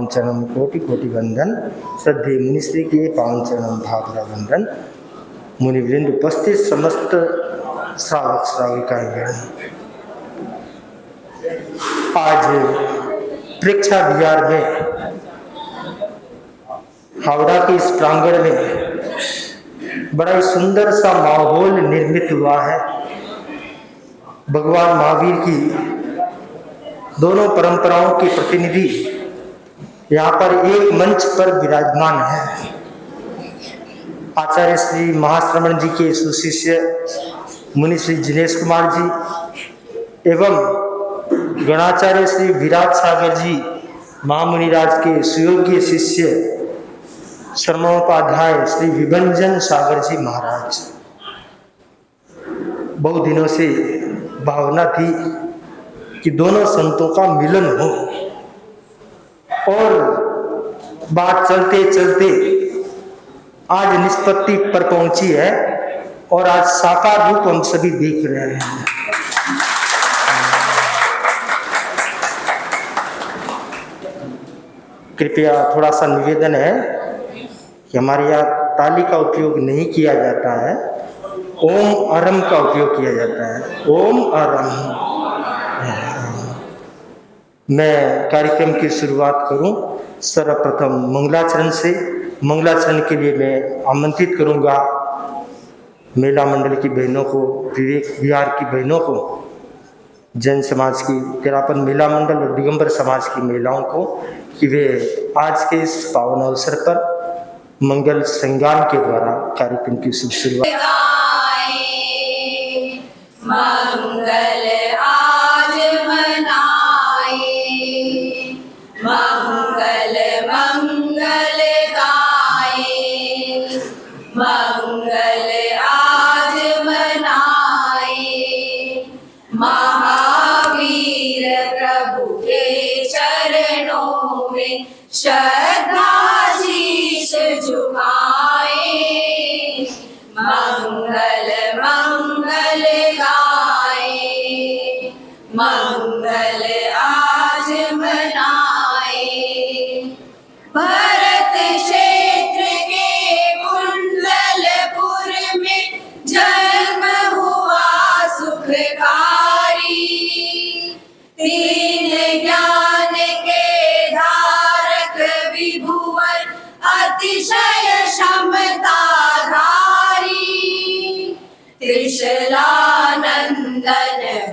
पावन चरणों कोटि कोटि वंदन। श्रद्धेय मुनिश्री के पावन चरणों भावरा वंदन। मुनिवृंद उपस्थित समस्त श्रावक श्राविकाएं, आज प्रेक्षा विहार में हावड़ा के इस प्रांगण में बड़ा ही सुंदर सा माहौल निर्मित हुआ है। भगवान महावीर की दोनों परंपराओं के प्रतिनिधि यहाँ पर एक मंच पर विराजमान है। आचार्य श्री महाश्रमण जी के सुशिष्य मुनि श्री जिनेश कुमार जी एवं गणाचार्य श्री विराट सागर जी महामुनिराज के सुयोग्य शिष्य शर्मोपाध्याय श्री विभंजन सागर जी महाराज। बहुत दिनों से भावना थी कि दोनों संतों का मिलन हो और बात चलते चलते आज निष्पत्ति पर पहुंची है और आज साकार रूप हम सभी देख रहे हैं। कृपया थोड़ा सा निवेदन है कि हमारे यहाँ ताली का उपयोग नहीं किया जाता है, ओम अरम का उपयोग किया जाता है। ओम अरम। मैं कार्यक्रम की शुरुआत करूं सर्वप्रथम मंगलाचरण से। मंगलाचरण के लिए मैं आमंत्रित करूंगा मेला मंडल की बहनों को, विवेक विहार की बहनों को, जैन समाज की तेरापन मेला मंडल और दिगंबर समाज की महिलाओं को कि वे आज के इस पावन अवसर पर मंगल संज्ञान के द्वारा कार्यक्रम की शुभ शुरुआत। मंगल आज मनाए, मंगल मंगल गाए, मंगल आज मनाए। महावीर प्रभु के चरणों में श्रद्धा शीश झुकाए, मंगल मंगल गाए, मंगल आज मनाए। भरत क्षेत्र के कुंडलपुर में जन्म हुआ सुखकारी, तीन ज्ञान के धारक विभुवन अतिशय क्षमता धारी। त्रिशलानंदन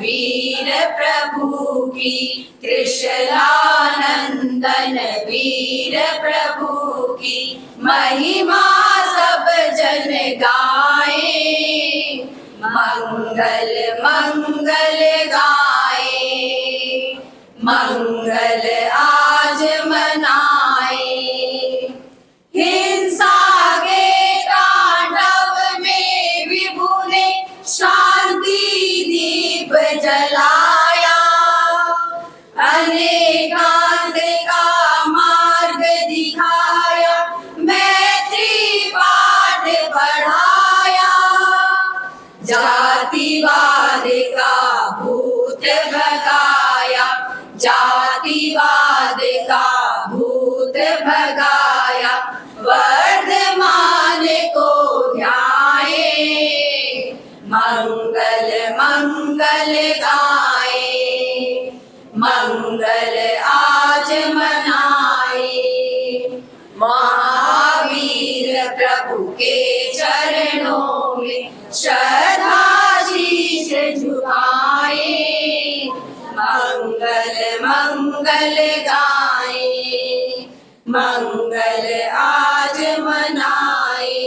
वीर प्रभु की, त्रिशलानंदन वीर प्रभु की महिमा सब जन गाए, मंगल मंगल गाए, मंगल आज मनाए। हिंसा के तांडव में विभु ने शांति दीप जलाया, अनेकांत का मार्ग दिखाया, मैत्री पाठ पढ़ाया। जातिवाद का भूत भगाया, जातिवाद का भूत भगाया। वर्धमान को ध्याए, मंगल मंगल गाए, मंगल आज मनाए। महावीर प्रभु के चरणों में श्रद्धा शीश झुकाए, मंगल मंगल गाए, मंगल आज मनाए,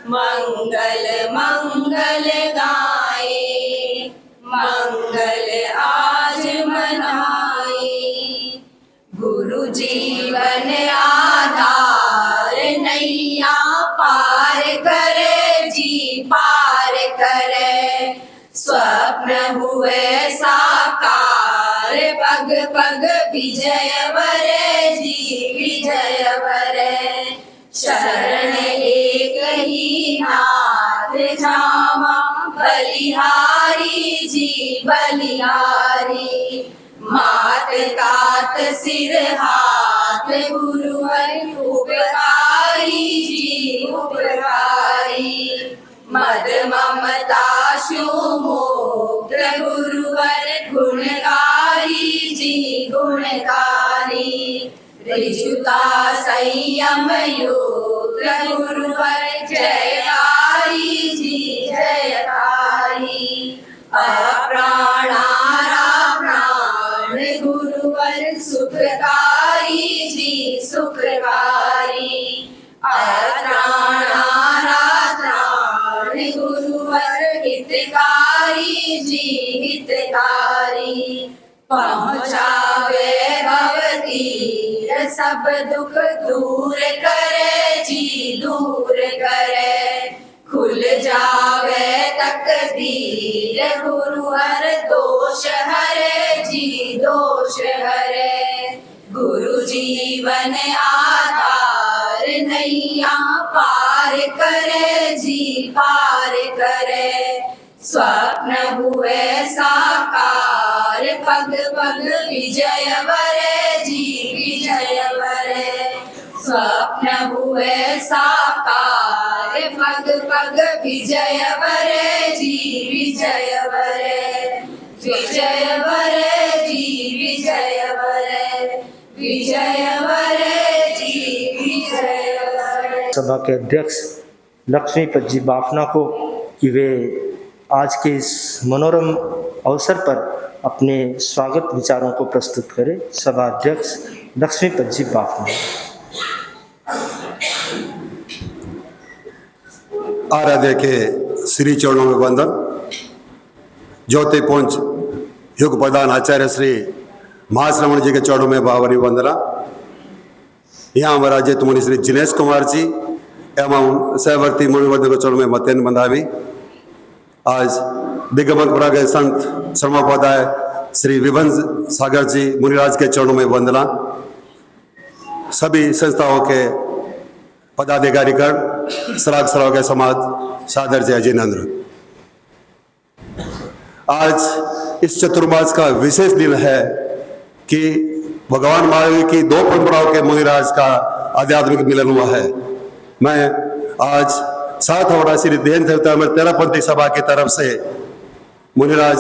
मंगल मंगल गाए, मंगल आज मनाए। गुरु जीवन आधार नैया पार करे जी पार करे, स्वप्न हुए साकार पग पग विजय वरे जी विजय वरे। शरण एक ही नाथ जामा बलिहारी जी बलिहारी। मात तात सिर हाथ गुरुवर उपकारी जी उपकारी। मद ममता शोमुक्त गुरुवर गुणकारी जी गुणकारी। ऋजुता संयम युक्त गुरुवर जयकारी जी जयकारी। अप्राणारा प्राण गुरुवर सुखकारी जी सुखकारी। अत्राणारा त्राण गुरुवर हितकारी जी हितकारी। पहुँचावे भवतीर सब दुख दूर करे जी दूर करे। खुल जावे तकदीर गुरुवर दोष हरे जी दोष हरे। गुरु जीवन आधार नैया पार करे जी पार करे। स्वप्न हुए साकार पग पग विजय वरे जी विजय वरे। स्वप्न हुए साकार पग पग विजय वरे जी विजय वरे। विजय वरे जी विजय वरे। विजय वरे जी विजय वरे। सभा के अध्यक्ष लक्ष्मीपत जी बाफना को कि वे आज के इस मनोरम अवसर पर अपने स्वागत विचारों को प्रस्तुत करें। सभा अध्यक्ष लक्ष्मीपत जी बाफना। आराध्य के श्री चरणों में वंदन। ज्योति पुंज युग प्रधान आचार्य श्री महाश्रवण जी के चरणों में भावरी वंदना। यहाँ विराजित मुनि श्री जिनेश कुमार जी एवं सहवर्ती मुनिवर्ग के चरणों में मतेन बंधावी। आज दिगंबरपुरा के संत सर्वोपाध्याय श्री विभन सागर जी मुनिराज के चरणों में वंदना। सभी संस्थाओं के पदाधिकारीगण श्राद्ध सभा के समाज सादर जय जिनेन्द्र। आज इस चतुर्मास का विशेष दिन है कि भगवान महावीर की दो परंपराओं के मुनिराज का आध्यात्मिक मिलन हुआ है। मैं आज सात हावड़ा श्री देन देवता में तेरापंथी सभा की तरफ से मुनिराज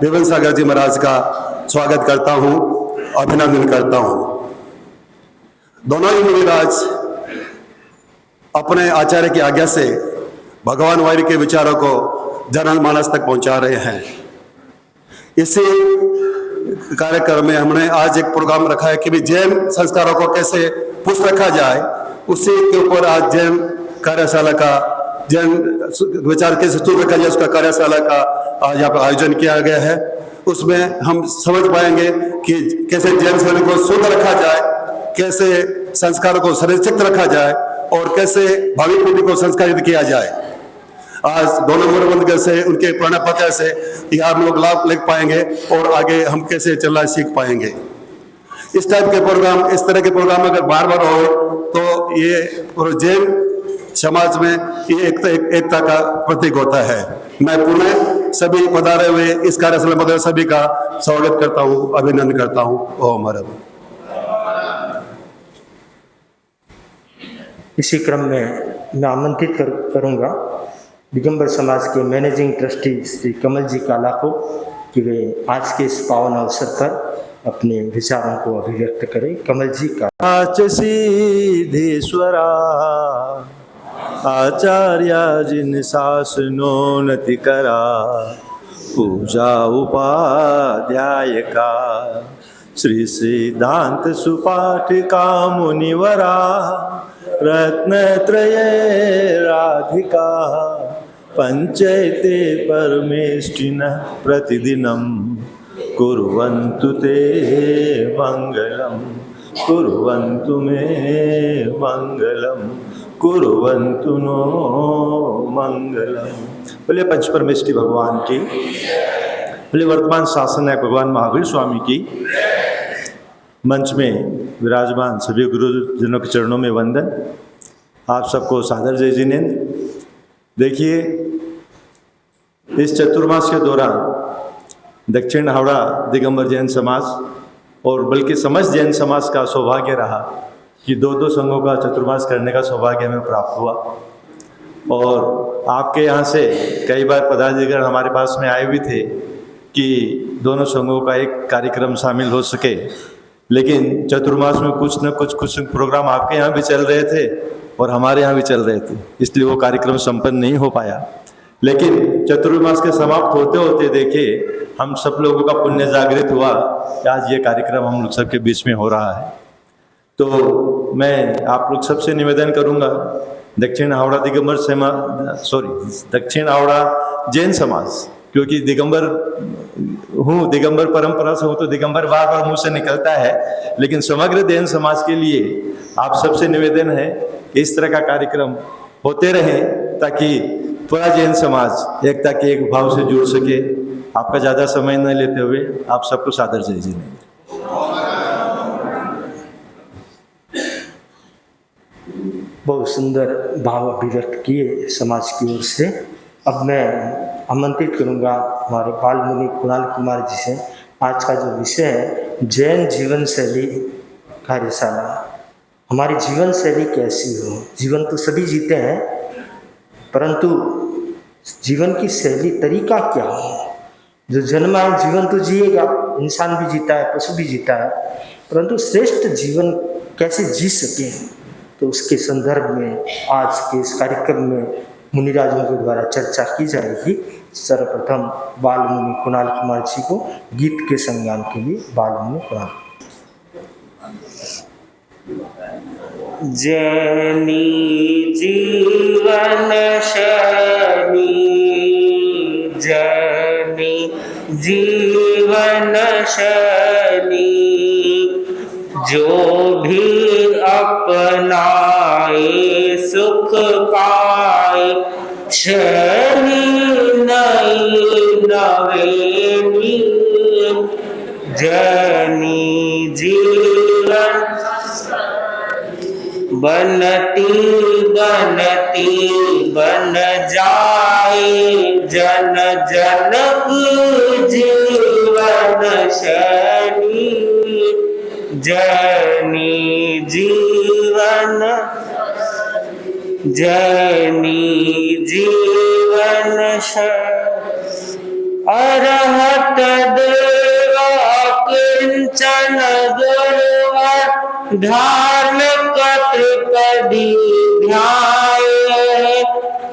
विभन सागर जी महाराज का स्वागत करता हूं, अभिनंदन करता हूं। दोनों ही मुनिराज अपने आचार्य की आज्ञा से भगवान वायु के विचारों को जनमानस तक पहुंचा रहे हैं। इसी कार्यक्रम में हमने आज एक प्रोग्राम रखा है कि भी जैन संस्कारों को कैसे पुष्ट रखा जाए, उसी के ऊपर आज जैन कार्यशाला का जैन विचार कैसे शुरू रखा जाए उसका कार्यशाला का आज यहाँ पर आयोजन किया गया है। उसमें हम समझ पाएंगे कि कैसे जैन शरीर को शुद्ध रखा जाए, कैसे संस्कारों को संरक्षित रखा जाए और कैसे भावी पीढ़ी को संस्कारित किया जाए। आज दोनों मुनिवंद से उनके प्रणय पत्र से यहाँ हम लोग लाभ ले पाएंगे और आगे हम कैसे चलना सीख पाएंगे। इस टाइप के प्रोग्राम, इस तरह के प्रोग्राम अगर बार बार हो तो ये जैन समाज में ये एकता का प्रतीक होता है। मैं पुनः सभी पधारे हुए इस कार्यशाला में सभी का स्वागत करता हूँ, अभिनंदन करता हूँ। ओम हरम। इसी क्रम में मैं आमंत्रित करूंगा दिगंबर समाज के मैनेजिंग ट्रस्टी श्री कमल जी काला को कि वे आज के इस पावन अवसर पर अपने विचारों को अभिव्यक्त करें। कमल जी का सिद्धेश्वरा आचार्या जिन शासनोन्नति करा पूजा उपाध्याय का श्री सिद्धांत सुपाठ का मुनिवरा रत्नत्रये राधिका पंचैते परमेष्टिनः प्रतिदिनं कुर्वन्तु ते मंगलम कुर्वन्तु मे मंगलम कुर्वन्तु नो मंगलम। बोले पंच परमेष्टि भगवान की, बोले वर्तमान शासन है भगवान महावीर स्वामी की। मंच में विराजमान सभी गुरुजनों के चरणों में वंदन। आप सबको सादर जय जिनेन्द्र। देखिए, इस चतुर्मास के दौरान दक्षिण हावड़ा दिगंबर जैन समाज और बल्कि समस्त जैन समाज का सौभाग्य रहा कि 2 संघों का चतुर्मास करने का सौभाग्य हमें प्राप्त हुआ। और आपके यहाँ से कई बार पदाधिकारी हमारे पास में आए हुए थे कि दोनों संघों का एक कार्यक्रम शामिल हो सके, लेकिन चतुर्मास में कुछ न कुछ प्रोग्राम आपके यहाँ भी चल रहे थे और हमारे यहाँ भी चल रहे थे, इसलिए वो कार्यक्रम संपन्न नहीं हो पाया। लेकिन चतुर्मास के समाप्त होते होते देखिए हम सब लोगों का पुण्य जागृत हुआ कि आज ये कार्यक्रम हम लोग सबके बीच में हो रहा है। तो मैं आप लोग सबसे निवेदन करूंगा, दक्षिण हावड़ा दक्षिण हावड़ा जैन समाज, क्योंकि दिगंबर हूँ, दिगंबर परंपरा से हूँ तो दिगंबर बार बार मुँह से निकलता है, लेकिन समग्र जैन समाज के लिए आप सबसे निवेदन है कि इस तरह का कार्यक्रम होते रहे ताकि पूरा जैन समाज एकता के एक भाव से जुड़ सके। आपका ज़्यादा समय न लेते हुए आप सबको सादर जय जिनेंगे। बहुत सुंदर भाव अभिव्यक्त किए समाज की ओर से। अब मैं आमंत्रित करूंगा हमारे बाल मुनि कुणाल कुमार जी से। आज का जो विषय है जैन जीवन शैली कार्यशाला। हमारी जीवन शैली कैसी हो? जीवन तो सभी जीते हैं, परंतु जीवन की शैली तरीका क्या हो? जो जन्मा है जीवन तो जिएगा, इंसान भी जीता है, पशु भी जीता है, परंतु श्रेष्ठ जीवन कैसे जी सके, तो उसके संदर्भ में आज के इस कार्यक्रम में मुनिराजों के द्वारा चर्चा की जाएगी। सर्वप्रथम बाल मुनि कुणाल कुमार जी को गीत के संज्ञान के लिए बाल मुनि कुणाल। जैनी जीवन शैली, जैनी जीवन शैली, जो भी अपनाए सुख पाए, शैली नई नवेली, जैनी जीवन बनती बनती बन जाए, जन जन की जीवन शैली, जैनी जीवन, जैनी जीवन शैली। अरहत देव किंचन दुर्व, धार्मिक त्रिपदी ध्याये,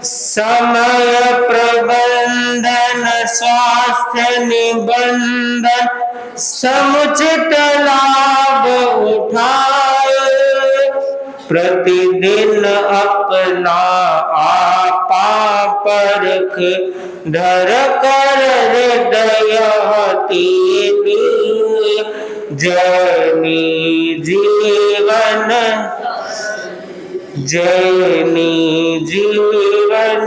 समय प्रबंधन स्वास्थ्य निबंधन, समुचित लाभ उठाए, प्रतिदिन अपना आपा परख, धर कर हृदय तीनी, जैनी जीवन, जैनी जीवन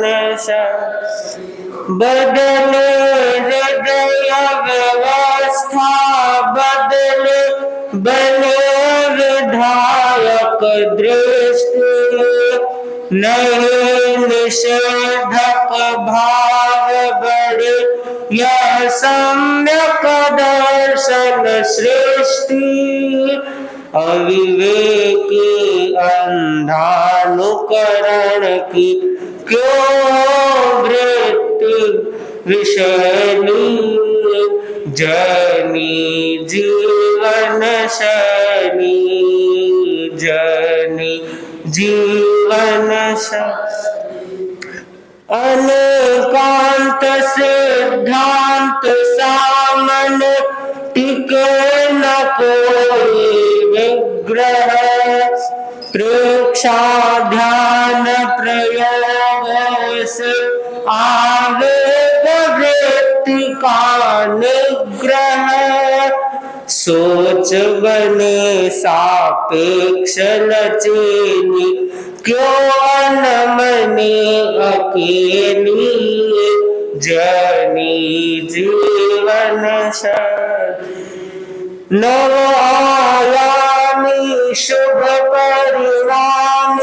बदले हृदय व्यवस्था, बदले बने विधायक दृष्टि, नहीं निषेधक भाव बढ़े, यह सम्यक दर्शन सृष्टि, अविवेकी अंधानुकरण की क्यों वृत्ति विषैली, जैनी जीवन शैली, जैनी जीवन शैली। अनेकांत सिद्धांत सामन, टिके न कोई विग्रह, प्रेक्षा ध्यान प्रयोग से आवे वृत्ति का निग्रह, सोच बने सापेक्ष नचेनी, क्यों अनमने अकेली, जैनी जीवन शैली। नव आयामी शुभ परिणाम,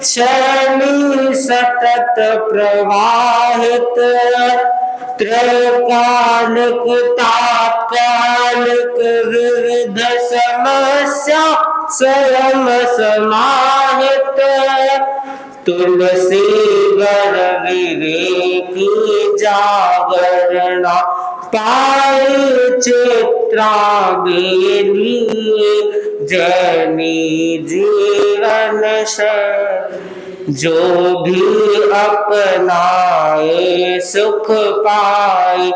शैली सतत प्रवाहित, त्रैकालिक तात्कालिक विविध समस्या स्वयं समाहित तुलसी गर विवेकी जागरणा पाई चित्रा बेली जनी जीवन जो भी अपनाए सुख पाए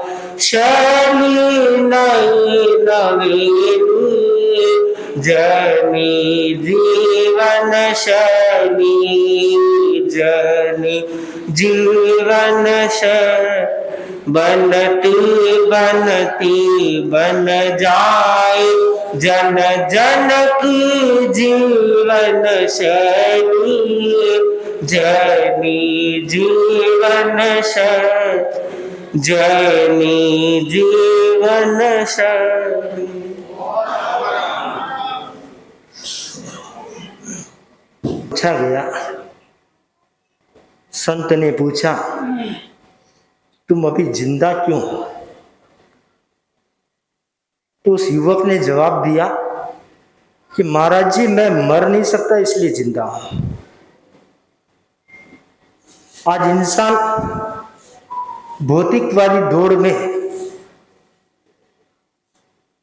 शैली नई नवीनी जनी जीवन शैली जनी जीवन शैली बनती बनती बन जाए जन जन की जीवन शैली जनी जीवन शैली जनी जीवन शैली। पूछा गया, संत ने पूछा तुम अभी जिंदा क्यों हो? तो उस युवक ने जवाब दिया कि महाराज जी मैं मर नहीं सकता इसलिए जिंदा हूं। आज इंसान भौतिकवादी दौड़ में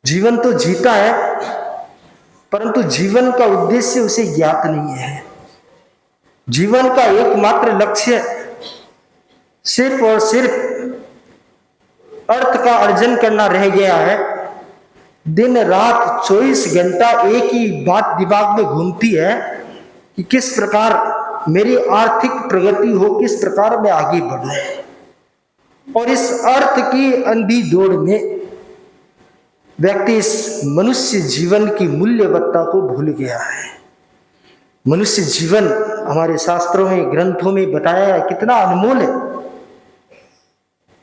जीवन तो जीता है परंतु जीवन का उद्देश्य उसे ज्ञात नहीं है। जीवन का एकमात्र लक्ष्य सिर्फ और सिर्फ अर्थ का अर्जन करना रह गया है। दिन रात 24 घंटा एक ही बात दिमाग में घूमती है कि किस प्रकार मेरी आर्थिक प्रगति हो, किस प्रकार मैं आगे बढ़ूं। और इस अर्थ की अंधी दौड़ में व्यक्ति इस मनुष्य जीवन की मूल्यवत्ता को भूल गया है। मनुष्य जीवन हमारे शास्त्रों में ग्रंथों में बताया है कितना अनमोल है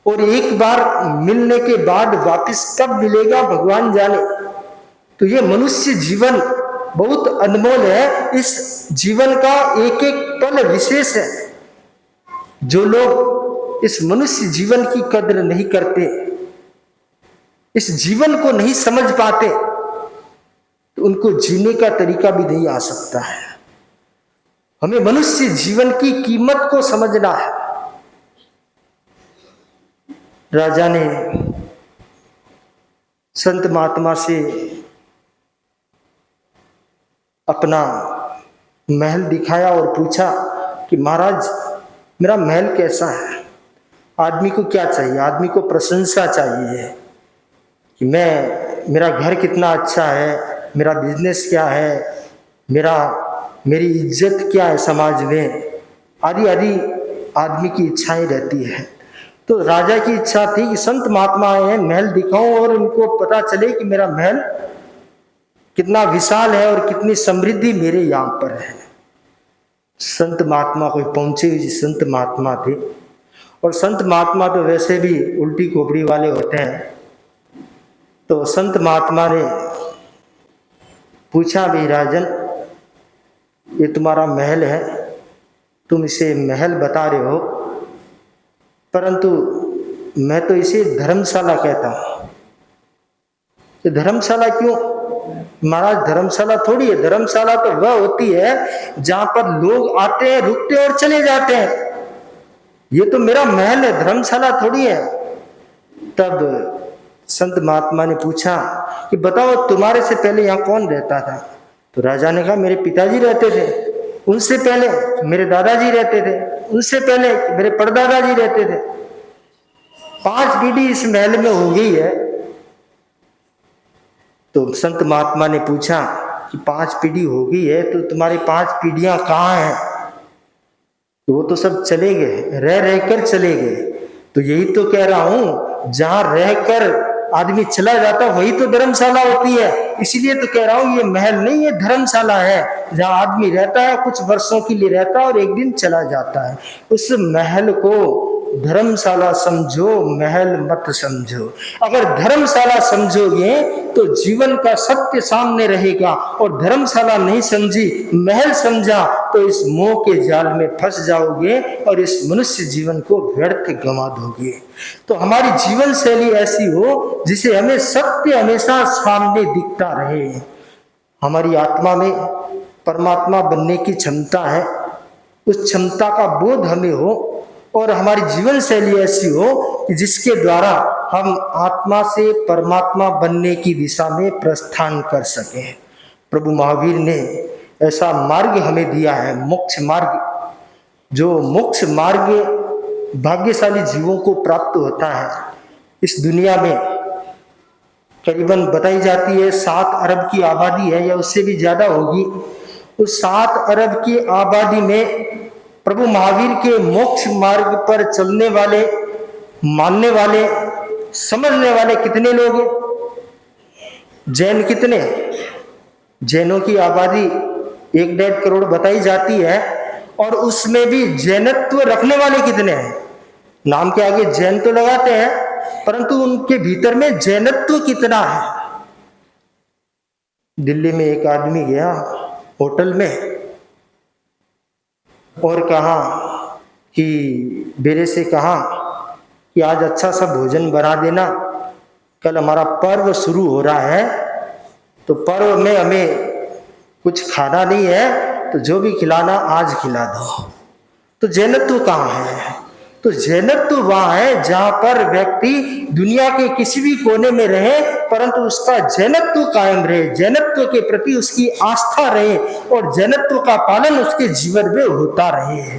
और एक बार मिलने के बाद वापस कब मिलेगा भगवान जाने। तो ये मनुष्य जीवन बहुत अनमोल है। इस जीवन का एक एक पल विशेष है। जो लोग इस मनुष्य जीवन की कदर नहीं करते, इस जीवन को नहीं समझ पाते, तो उनको जीने का तरीका भी नहीं आ सकता है। हमें मनुष्य जीवन की कीमत को समझना है। राजा ने संत महात्मा से अपना महल दिखाया और पूछा कि महाराज मेरा महल कैसा है? आदमी को क्या चाहिए? आदमी को प्रशंसा चाहिए कि मेरा घर कितना अच्छा है, मेरा बिजनेस क्या है, मेरी इज्जत क्या है समाज में, आदि आदि आदमी की इच्छाएं रहती है। तो राजा की इच्छा थी कि संत महात्मा आए हैं, महल दिखाऊं और उनको पता चले कि मेरा महल कितना विशाल है और कितनी समृद्धि मेरे यहाँ पर है। संत महात्मा कोई पहुंचे हुए संत महात्मा थे और संत महात्मा तो वैसे भी उल्टी खोपड़ी वाले होते हैं। तो संत महात्मा ने पूछा भी राजन ये तुम्हारा महल है, तुम इसे महल बता रहे हो परंतु मैं तो इसे धर्मशाला कहता हूं। ये धर्मशाला क्यों? महाराज धर्मशाला थोड़ी है, धर्मशाला तो वह होती है जहां पर लोग आते हैं, रुकते हैं और चले जाते हैं। ये तो मेरा महल है, धर्मशाला थोड़ी है। तब संत महात्मा ने पूछा कि बताओ तुम्हारे से पहले यहाँ कौन रहता था? तो राजा ने कहा मेरे पिताजी रहते थे, उनसे पहले मेरे दादाजी रहते थे, उनसे पहले मेरे परदादा जी रहते थे। 5 पीढ़ी इस महल में हो गई है। तो संत महात्मा ने पूछा कि 5 पीढ़ी हो गई है तो तुम्हारी 5 पीढ़ियां कहाँ हैं? तो वो तो सब चले गए, रह रहकर चले गए। तो यही तो कह रहा हूं, जहां रहकर आदमी चला जाता वही तो धर्मशाला होती है। इसीलिए तो कह रहा हूं ये महल नहीं, ये धर्मशाला है जहां आदमी रहता है, कुछ वर्षों के लिए रहता है और एक दिन चला जाता है। उस महल को धर्मशाला समझो, महल मत समझो। अगर धर्मशाला समझोगे तो जीवन का सत्य सामने रहेगा, और धर्मशाला नहीं समझी, महल समझा, तो इस मोह के जाल में फंस जाओगे और इस मनुष्य जीवन को व्यर्थ गंवा दोगे। तो हमारी जीवन शैली ऐसी हो जिसे हमें सत्य हमेशा सामने दिखता रहे। हमारी आत्मा में परमात्मा बनने की क्षमता है, उस क्षमता का बोध हमें हो, और हमारी जीवन शैली ऐसी हो कि जिसके द्वारा हम आत्मा से परमात्मा बनने की दिशा में प्रस्थान कर सकें। प्रभु महावीर ने ऐसा मार्ग हमें दिया है, मोक्ष मार्ग। जो मोक्ष मार्ग भाग्यशाली जीवों को प्राप्त होता है। इस दुनिया में करीबन बताई जाती है 7 अरब की आबादी है, या उससे भी ज्यादा होगी। उस 7 अरब की आबादी में प्रभु महावीर के मोक्ष मार्ग पर चलने वाले, मानने वाले, समझने वाले कितने लोग हैं? जैन कितने? जैनों की आबादी 1.5 करोड़ बताई जाती है, और उसमें भी जैनत्व रखने वाले कितने हैं? नाम के आगे जैन तो लगाते हैं, परंतु उनके भीतर में जैनत्व कितना है? दिल्ली में एक आदमी गया होटल में और कहा कि मेरे से कहा कि आज अच्छा सा भोजन बना देना, कल हमारा पर्व शुरू हो रहा है, तो पर्व में हमें कुछ खाना नहीं है, तो जो भी खिलाना आज खिला दो। तो जैनत्व कहाँ है? तो जैनत्व वहाँ है जहाँ पर व्यक्ति दुनिया के किसी भी कोने में रहे, परंतु उसका जैनत्व कायम रहे, जैनत्व के प्रति उसकी आस्था रहे, और जैनत्व का पालन उसके जीवन में होता रहे।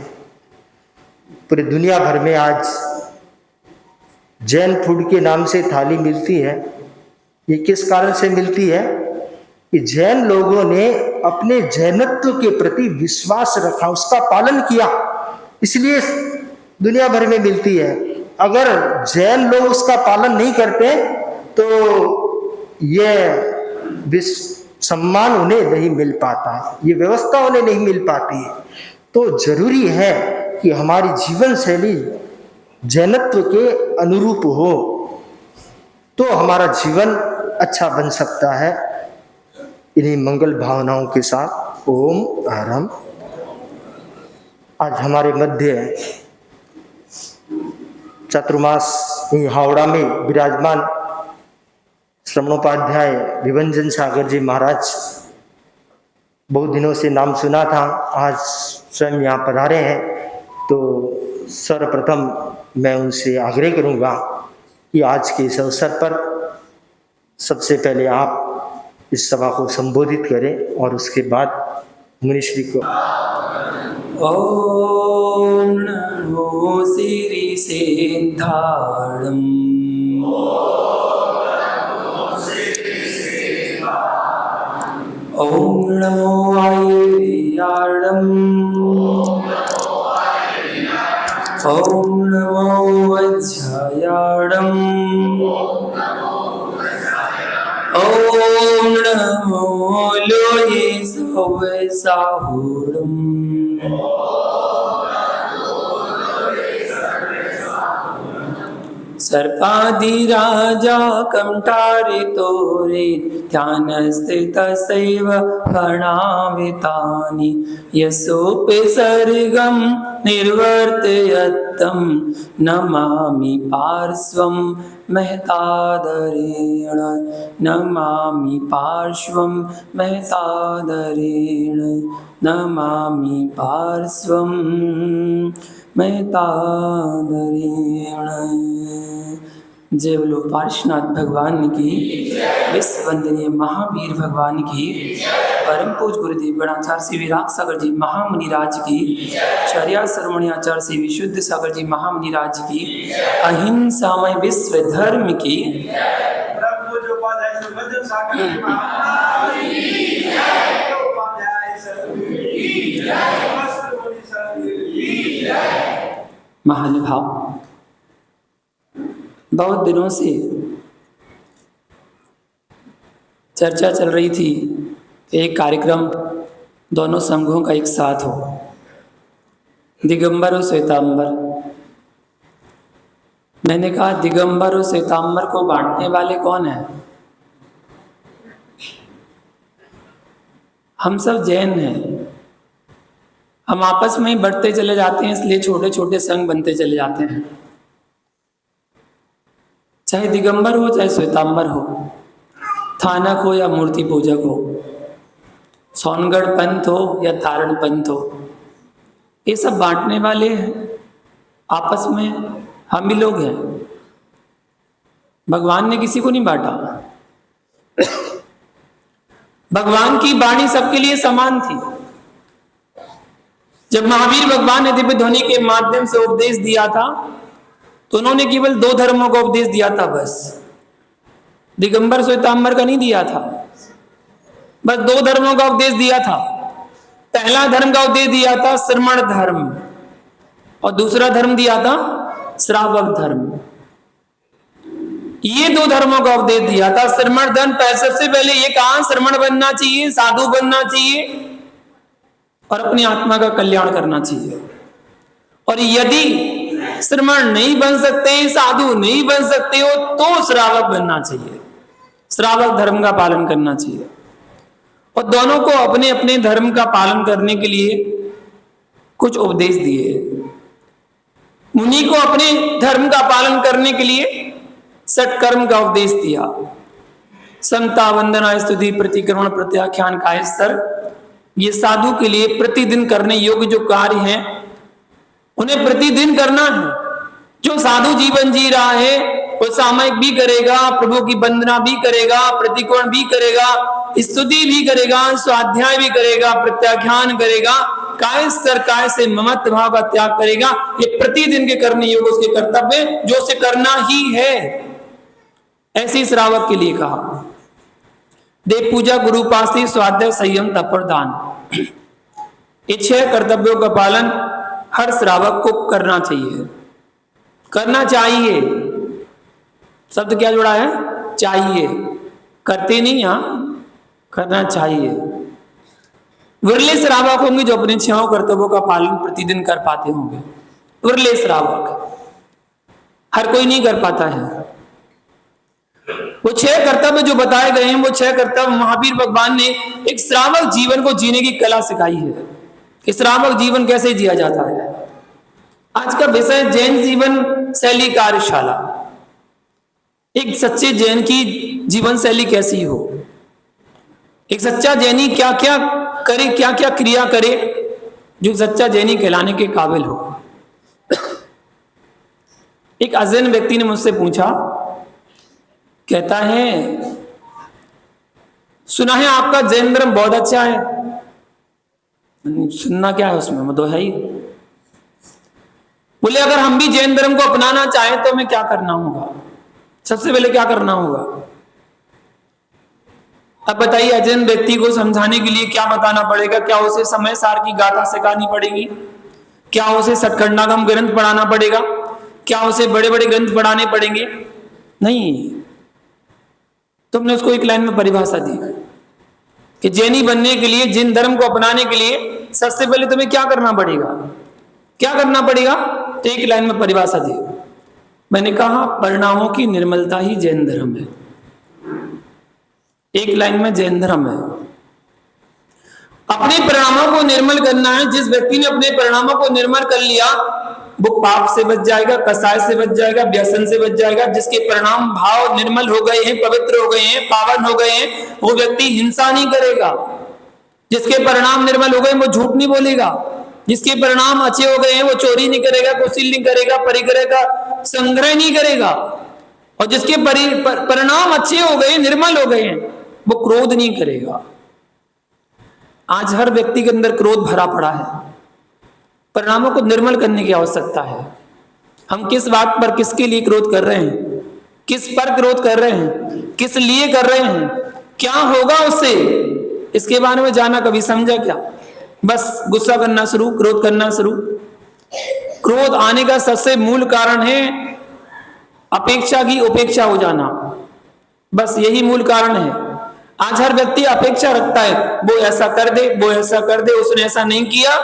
पूरी दुनिया भर में आज जैन फूड के नाम से थाली मिलती है। ये किस कारण से मिलती है? कि जैन लोगों ने अपने जैनत्व के प्रति विश्वास रखा, उसका पालन किया, इसलिए दुनिया भर में मिलती है। अगर जैन लोग उसका पालन नहीं करते तो ये सम्मान उन्हें नहीं मिल पाता है, ये व्यवस्था उन्हें नहीं मिल पाती है। तो जरूरी है कि हमारी जीवन शैली जैनत्व के अनुरूप हो, तो हमारा जीवन अच्छा बन सकता है। इन्हीं मंगल भावनाओं के साथ ओम आराम। आज हमारे मध्य चातुर्मास हावड़ा में विराजमान श्रवणोपाध्याय विभंजन सागर जी महाराज, बहुत दिनों से नाम सुना था, आज स्वयं यहाँ पधारे हैं। तो सर्वप्रथम मैं उनसे आग्रह करूँगा कि आज के इस अवसर पर सबसे पहले आप इस सभा को संबोधित करें, और उसके बाद मुनिश्री को। ओम नमो श्री सिद्धार्णम, ओम नमो आयर्याणम, ओम नमो वज्रायाणम, ओम नमो लोये सवसाहुरम, सर्पाधिराजा कण्ठारितोरे ध्यानस्थितसैव फणावितानि, यशोपसर्गं निर्वर्तयत्तं नमामि पार्श्वं महतादरेण, नमामि पार्श्वं महतादरेण, नमामि पार्श्वं महतादरेण। जय बोलो पार्श्वनाथ भगवान की, विश्व वंदनीय महावीर भगवान की, परम पूज गुरुदेव गणाचार्य श्री विराट सागर जी महामुनि राज की, चर्या श्रवणी आचार्य श्री विशुद्ध सागर जी महामुनि राज की, अहिंसामय विश्व धर्म की। महानुभाव, बहुत दिनों से चर्चा चल रही थी कि एक कार्यक्रम दोनों संघों का एक साथ हो, दिगंबर और श्वेतांबर। मैंने कहा दिगंबर और श्वेतांबर को बांटने वाले कौन है? हम सब जैन हैं। हम आपस में ही बढ़ते चले जाते हैं, इसलिए छोटे छोटे संघ बनते चले जाते हैं। चाहे दिगंबर हो चाहे श्वेतांबर हो, थानक हो या मूर्ति पूजक हो, सोनगढ़ पंथ हो या तारण पंथ हो, ये सब बांटने वाले हैं आपस में, हम भी लोग हैं। भगवान ने किसी को नहीं बांटा। भगवान की वाणी सबके लिए समान थी। जब महावीर भगवान ने दिव्य ध्वनि के माध्यम से उपदेश दिया था तो उन्होंने केवल 2 धर्मों का उपदेश दिया था, बस। दिगंबर श्वेतांबर का नहीं दिया था, बस 2 धर्मों का उपदेश दिया था। पहला धर्म का उपदेश दिया था श्रमण धर्म, और दूसरा धर्म दिया था श्रावक धर्म। ये 2 धर्मों का उपदेश दिया था। श्रमण धर्म, सबसे पहले ये कहा श्रमण बनना चाहिए, साधु बनना चाहिए और अपनी आत्मा का कल्याण करना चाहिए। और यदि श्रमण नहीं बन सकते, साधु नहीं बन सकते हो, तो श्रावक बनना चाहिए, श्रावक धर्म का पालन करना चाहिए। और दोनों को अपने अपने धर्म का पालन करने के लिए कुछ उपदेश दिए। मुनि को अपने धर्म का पालन करने के लिए सत्कर्म का उपदेश दिया। समता, वंदना, स्तुति, प्रतिक्रमण, प्रत्याख्यान, कायस्तर, ये साधु के लिए प्रतिदिन करने योग्य जो कार्य हैं उन्हें प्रतिदिन करना है। जो साधु जीवन जी रहा है वो सामयिक भी करेगा, प्रभु की वंदना भी करेगा, प्रतिक्रमण भी करेगा, स्तुति भी करेगा, स्वाध्याय भी करेगा, प्रत्याख्यान करेगा, कायस्तर, काय से ममत्व भाव का त्याग करेगा। ये प्रतिदिन के करने योग्य उसके कर्तव्य जो उसे करना ही है। ऐसी श्रावक के लिए कहा। देव पूजा, गुरु उपासना, स्वाध्याय, संयम, तप, दान, ये 6 कर्तव्यों का पालन हर श्रावक को करना चाहिए। करना चाहिए, शब्द क्या जुड़ा है? चाहिए, करते नहीं, यहां करना चाहिए। विरले श्रावक होंगे जो अपने 6 कर्तव्यों का पालन प्रतिदिन कर पाते होंगे। विरले श्रावक, हर कोई नहीं कर पाता है। वो 6 कर्तव्य जो बताए गए हैं, वो 6 कर्तव्य महावीर भगवान ने एक श्रावक जीवन को जीने की कला सिखाई है कि श्रावक जीवन कैसे जिया जाता है। आज का विषय जैन जीवन शैली कार्यशाला। एक सच्चे जैन की जीवन शैली कैसी हो, एक सच्चा जैनी क्या क्या करे, क्या क्या क्रिया करे जो सच्चा जैनी कहलाने के काबिल हो। एक अजैन व्यक्ति ने मुझसे पूछा, कहता है सुना है आपका जैन धर्म बहुत अच्छा है। सुनना क्या है उसमें, वो तो है ही। बोले अगर हम भी जैन धर्म को अपनाना चाहें तो हमें क्या करना होगा? सबसे पहले क्या करना होगा? अब बताइए, अजैन व्यक्ति को समझाने के लिए क्या बताना पड़ेगा? क्या उसे समय सार की गाथा सिखानी पड़ेगी? क्या उसे सतखंडागम ग्रंथ पढ़ाना पड़ेगा? क्या उसे बड़े बड़े ग्रंथ पढ़ाने पड़ेंगे? नहीं। तुमने उसको एक लाइन में परिभाषा दी कि जैनी बनने के लिए, जिन धर्म को अपनाने के लिए सबसे पहले तुम्हें क्या करना पड़ेगा? क्या करना पड़ेगा? तो एक लाइन में परिभाषा दी। मैंने कहा परिणामों की निर्मलता ही जैन धर्म है। एक लाइन में जैन धर्म है। अपने परिणामों को निर्मल करना है। जिस व्यक्ति ने अपने परिणामों को निर्मल कर लिया वो पाप से बच जाएगा, कसाय से बच जाएगा, व्यसन से बच जाएगा। जिसके परिणाम भाव निर्मल हो गए हैं, पवित्र हो गए हैं, पावन हो गए हैं, वो व्यक्ति हिंसा नहीं करेगा। जिसके परिणाम निर्मल हो गए वो झूठ नहीं बोलेगा। जिसके परिणाम अच्छे हो गए हैं वो चोरी नहीं करेगा, कुशील नहीं करेगा, परिग्रह का संग्रह नहीं करेगा। और जिसके परिणाम अच्छे हो गए, निर्मल हो गए हैं, वो क्रोध नहीं करेगा। आज हर व्यक्ति के अंदर क्रोध भरा पड़ा है। परिणामों को निर्मल करने की आवश्यकता है। हम किस बात पर, किसके लिए क्रोध कर रहे हैं, किस पर क्रोध कर रहे हैं, किस लिए कर रहे हैं, क्या होगा उससे, इसके बारे में जाना कभी समझा क्या? बस गुस्सा करना शुरू, क्रोध करना शुरू। क्रोध आने का सबसे मूल कारण है अपेक्षा की उपेक्षा हो जाना। बस यही मूल कारण है। आज हर व्यक्ति अपेक्षा रखता है, वो ऐसा कर दे, वो ऐसा कर दे, उसने ऐसा नहीं किया,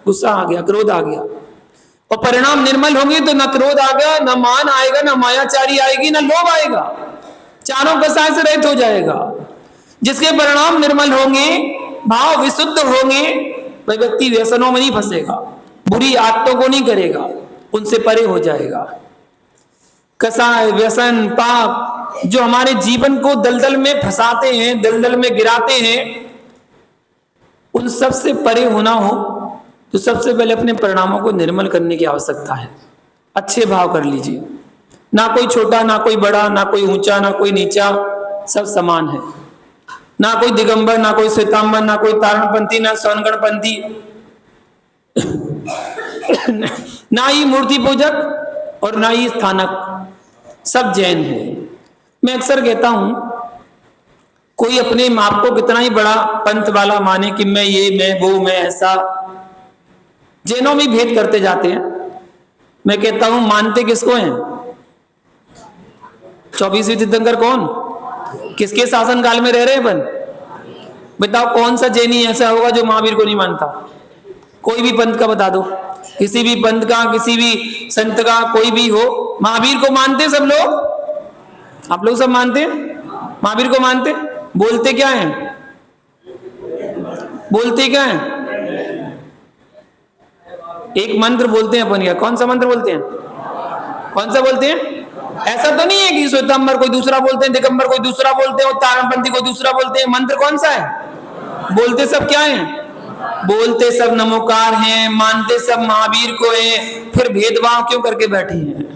गुस्सा आ गया, क्रोध आ गया। और परिणाम निर्मल होंगे तो न क्रोध आएगा, न मान आएगा, न मायाचारी आएगी, न लोभ आएगा, चारों कसाय से रहित हो जाएगा। जिसके परिणाम निर्मल होंगे, भाव विशुद्ध होंगे, वह व्यक्ति व्यसनों में नहीं फंसेगा, बुरी आदतों को नहीं करेगा, उनसे परे हो जाएगा। कसाय, व्यसन, पाप जो हमारे जीवन को दलदल में फंसाते हैं, दलदल में गिराते हैं, उन सब से परे होना हो तो सबसे पहले अपने परिणामों को निर्मल करने की आवश्यकता है। अच्छे भाव कर लीजिए, ना कोई छोटा, ना कोई बड़ा, ना कोई ऊंचा, ना कोई नीचा, सब समान है। ना कोई दिगंबर, ना कोई श्वेतांबर, ना कोई तारणपंथी, ना सौनगणपंथी, ना ही मूर्ति पूजक और ना ही स्थानक, सब जैन है। मैं अक्सर कहता हूं, कोई अपने आप को कितना ही बड़ा पंथ वाला माने कि मैं ये, मैं वो, मैं ऐसा, जैनों में भेद करते जाते हैं। मैं कहता हूं, मानते किसको हैं? 24वीं तीर्थंकर कौन, किसके शासन काल में रह रहे हैं अपन? बताओ कौन सा जैनी ऐसा होगा जो महावीर को नहीं मानता? कोई भी पंथ का बता दो, किसी भी पंथ का, किसी भी संत का, कोई भी हो, महावीर को मानते सब लोग? आप लोग सब मानते हैं महावीर को? मानते? बोलते क्या हैं? बोलते क्या हैं? एक मंत्र बोलते हैं अपन, या कौन सा मंत्र बोलते हैं? कौन सा बोलते हैं? ऐसा तो नहीं है कि श्वेतांबर कोई दूसरा बोलते हैं, दिगंबर कोई दूसरा बोलते हैं, तारणपंथी कोई दूसरा बोलते हैं। मंत्र कौन सा है? बोलते सब क्या हैं? बोलते सब नमोकार हैं, मानते सब महावीर को हैं। फिर भेदभाव क्यों करके बैठे हैं?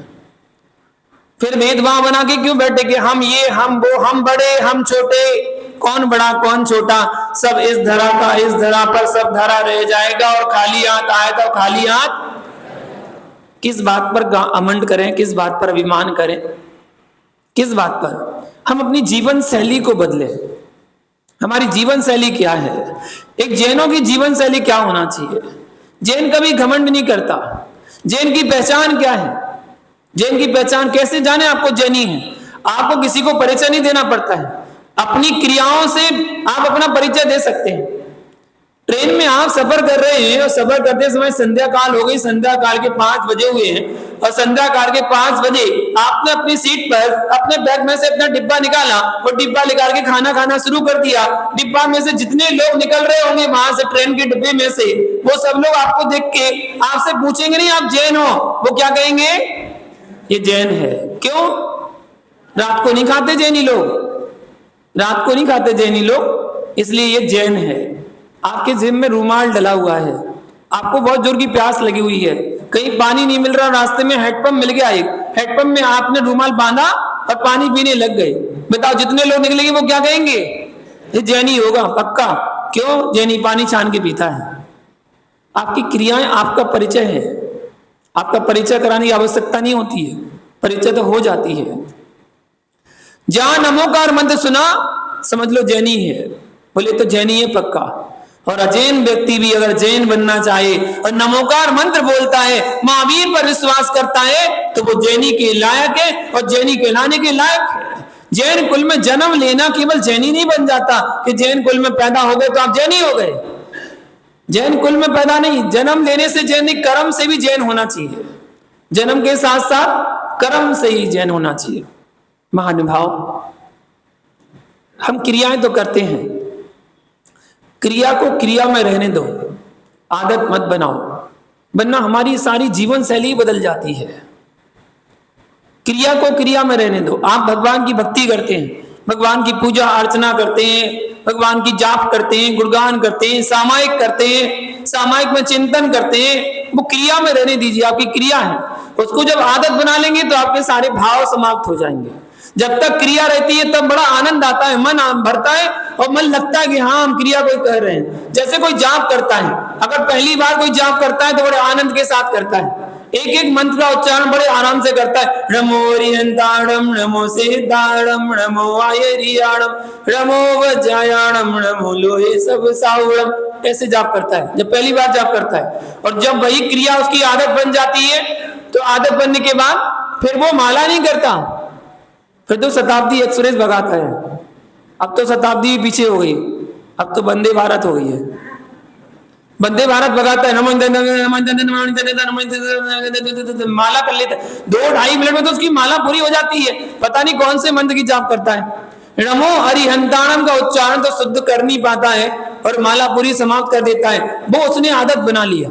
फिर भेदभाव बना के क्यों बैठे कि हम ये, हम वो, हम बड़े, हम छोटे? कौन बड़ा कौन छोटा? सब इस धरा का, इस धरा पर सब धरा रह जाएगा और खाली हाथ आए तो खाली हाथ। किस बात पर घमंड करें, किस बात पर अभिमान करें, किस बात पर? हम अपनी जीवन शैली को बदलें। हमारी जीवन शैली क्या है? एक जैनों की जीवन शैली क्या होना चाहिए? जैन कभी घमंड नहीं करता। जैन की पहचान क्या है? जैन की पहचान कैसे जाने आपको जैनी है? आपको किसी को परिचय नहीं देना पड़ता है, अपनी क्रियाओं से आप अपना परिचय दे सकते हैं। ट्रेन में आप सफर कर रहे हैं और सफर करते समय संध्या काल हो गई, संध्या काल के 5 बजे हुए हैं, और संध्या काल के 5 बजे आपने अपनी सीट पर अपने बैग में से अपना डिब्बा निकाला और डिब्बा निकाल के खाना खाना शुरू कर दिया। डिब्बा में से जितने लोग निकल रहे होंगे वहां से, ट्रेन के डिब्बे में से, वो सब लोग आपको देख के आपसे पूछेंगे नहीं आप जैन हो? वो क्या कहेंगे? ये जैन है। क्यों? रात को नहीं खाते जैनी लोग, रात को नहीं खाते जैनी लोग, इसलिए ये जैन है। आपके जेब में रूमाल डला हुआ है, आपको बहुत जोर की प्यास लगी हुई है, कहीं पानी नहीं मिल रहा, रास्ते में हैंडपंप मिल गया, एक हैंडपंप में आपने रूमाल बांधा और पानी पीने लग गए। बताओ जितने लोग निकलेंगे वो क्या कहेंगे? ये जैनी होगा पक्का। क्यों? जैनी पानी छान के पीता है। आपकी क्रियाएं आपका परिचय है। आपका परिचय कराने की आवश्यकता नहीं होती है, परिचय तो हो जाती है। जहां नमोकार मंत्र सुना समझ लो जैनी है, बोले तो जैनी है पक्का। और अजैन व्यक्ति भी अगर जैन बनना चाहे और नमोकार मंत्र बोलता है, महावीर पर विश्वास करता है, तो वो जैनी के लायक है और जैनी कहलाने के लायक है। जैन कुल में जन्म लेना केवल जैनी नहीं बन जाता कि जैन कुल में पैदा हो गए तो आप जैनी हो गए। जैन कुल में पैदा नहीं, जन्म लेने से जैन नहीं, कर्म से भी जैन होना चाहिए। जन्म के साथ साथ कर्म से ही जैन होना चाहिए। महानुभाव, हम क्रियाएं तो करते हैं, क्रिया को क्रिया में रहने दो, आदत मत बनाओ, वरना हमारी सारी जीवन शैली बदल जाती है। क्रिया को क्रिया में रहने दो। आप भगवान की भक्ति करते हैं, भगवान की पूजा अर्चना करते हैं, भगवान की जाप करते हैं, गुणगान करते हैं, सामायिक करते हैं, सामायिक में चिंतन करते हैं, वो क्रिया में रहने दीजिए। आपकी क्रिया है, उसको जब आदत बना लेंगे तो आपके सारे भाव समाप्त हो जाएंगे। जब तक क्रिया रहती है तब बड़ा आनंद आता है, मन भरता है और मन लगता है कि हाँ हम क्रिया कोई कर रहे हैं। जैसे कोई जाप करता है, अगर पहली बार कोई जाप करता है तो बड़े आनंद के साथ करता है, एक एक मंत्र का उच्चारण बड़े आराम से करता है। नमो रियंताणम, नमो सिद्धाणम, नमो आयरियाणम, नमो वज्रायाणम, नमो लोहे सब सावणम, ऐसे जाप करता है जब पहली बार जाप करता है। और जब वही क्रिया उसकी आदत बन जाती है तो आदत बनने के बाद फिर वो माला नहीं करता, फिर तो शताब्दी एक्सप्रेस भगाता है। अब तो शताब्दी पीछे हो गई, अब तो वंदे भारत हो गई है। वंदे भारत भगाता है, माला कर लेता है 2-2.5 मिनट में तो उसकी माला पूरी हो जाती है। पता नहीं कौन से मंत्र की जाप करता है। नमो हरिहंताणम का उच्चारण तो शुद्ध कर नहीं पाता है और माला पूरी समाप्त कर देता है, वो उसने आदत बना लिया।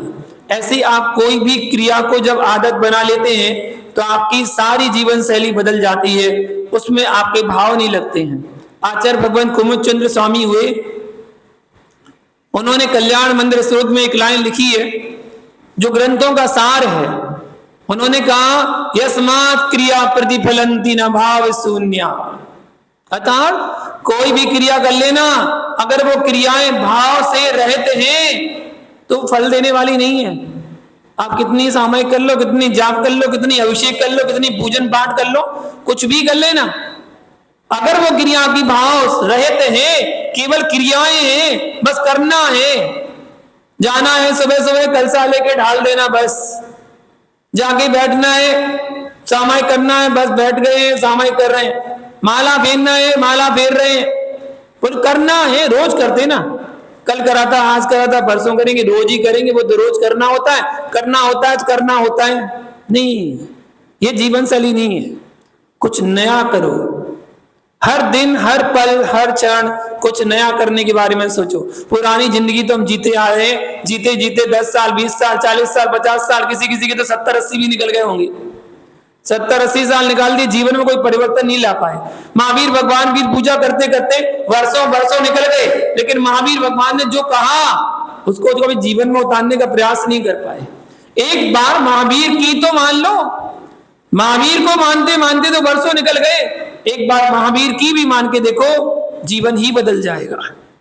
ऐसे आप कोई भी क्रिया को जब आदत बना लेते हैं तो आपकी सारी जीवन शैली बदल जाती है, उसमें आपके भाव नहीं लगते हैं। आचार्य भगवान कुमुद चंद्र स्वामी हुए, उन्होंने कल्याण मंदिर स्रोत में एक लाइन लिखी है जो ग्रंथों का सार है। उन्होंने कहा यस्मात् क्रिया प्रतिफलंति न भाव शून्या, अर्थात कोई भी क्रिया कर लेना, अगर वो क्रियाएं भाव से रहते हैं तो फल देने वाली नहीं है। आप कितनी सामयिक कर लो, कितनी जाप कर लो, कितनी अभिषेक कर लो, कितनी पूजन पाठ कर लो, कुछ भी कर लेना, अगर वो क्रिया की भाव रहते हैं, केवल क्रियाएं हैं, बस करना है, जाना है सुबह सुबह कलसा लेके ढाल देना, बस जाके बैठना है, सामयिक करना है, बस बैठ गए हैं सामयिक कर रहे हैं, माला फेरना है माला फेर रहे हैं, पर करना है, रोज करते ना, कल करा था, आज करा था, परसों करेंगे, रोज ही करेंगे, वो तो रोज करना होता है, करना होता है, करना होता है। नहीं, ये जीवन शैली नहीं है। कुछ नया करो, हर दिन हर पल हर क्षण कुछ नया करने के बारे में सोचो। पुरानी जिंदगी तो हम जीते आ रहे हैं, जीते जीते 10 साल 20 साल 40 साल 50 साल, किसी किसी के तो 70-80 भी निकल गए होंगे। 70-80 साल निकाल दिए, जीवन में कोई परिवर्तन नहीं ला पाए। महावीर भगवान की पूजा करते करते वर्षों वर्षों निकल गए, लेकिन महावीर भगवान ने जो कहा उसको कभी जीवन में उतारने का प्रयास नहीं कर पाए। एक बार महावीर की तो मान लो, महावीर को मानते मानते तो वर्षों निकल गए, एक बार महावीर की भी मान के देखो, जीवन ही बदल जाएगा।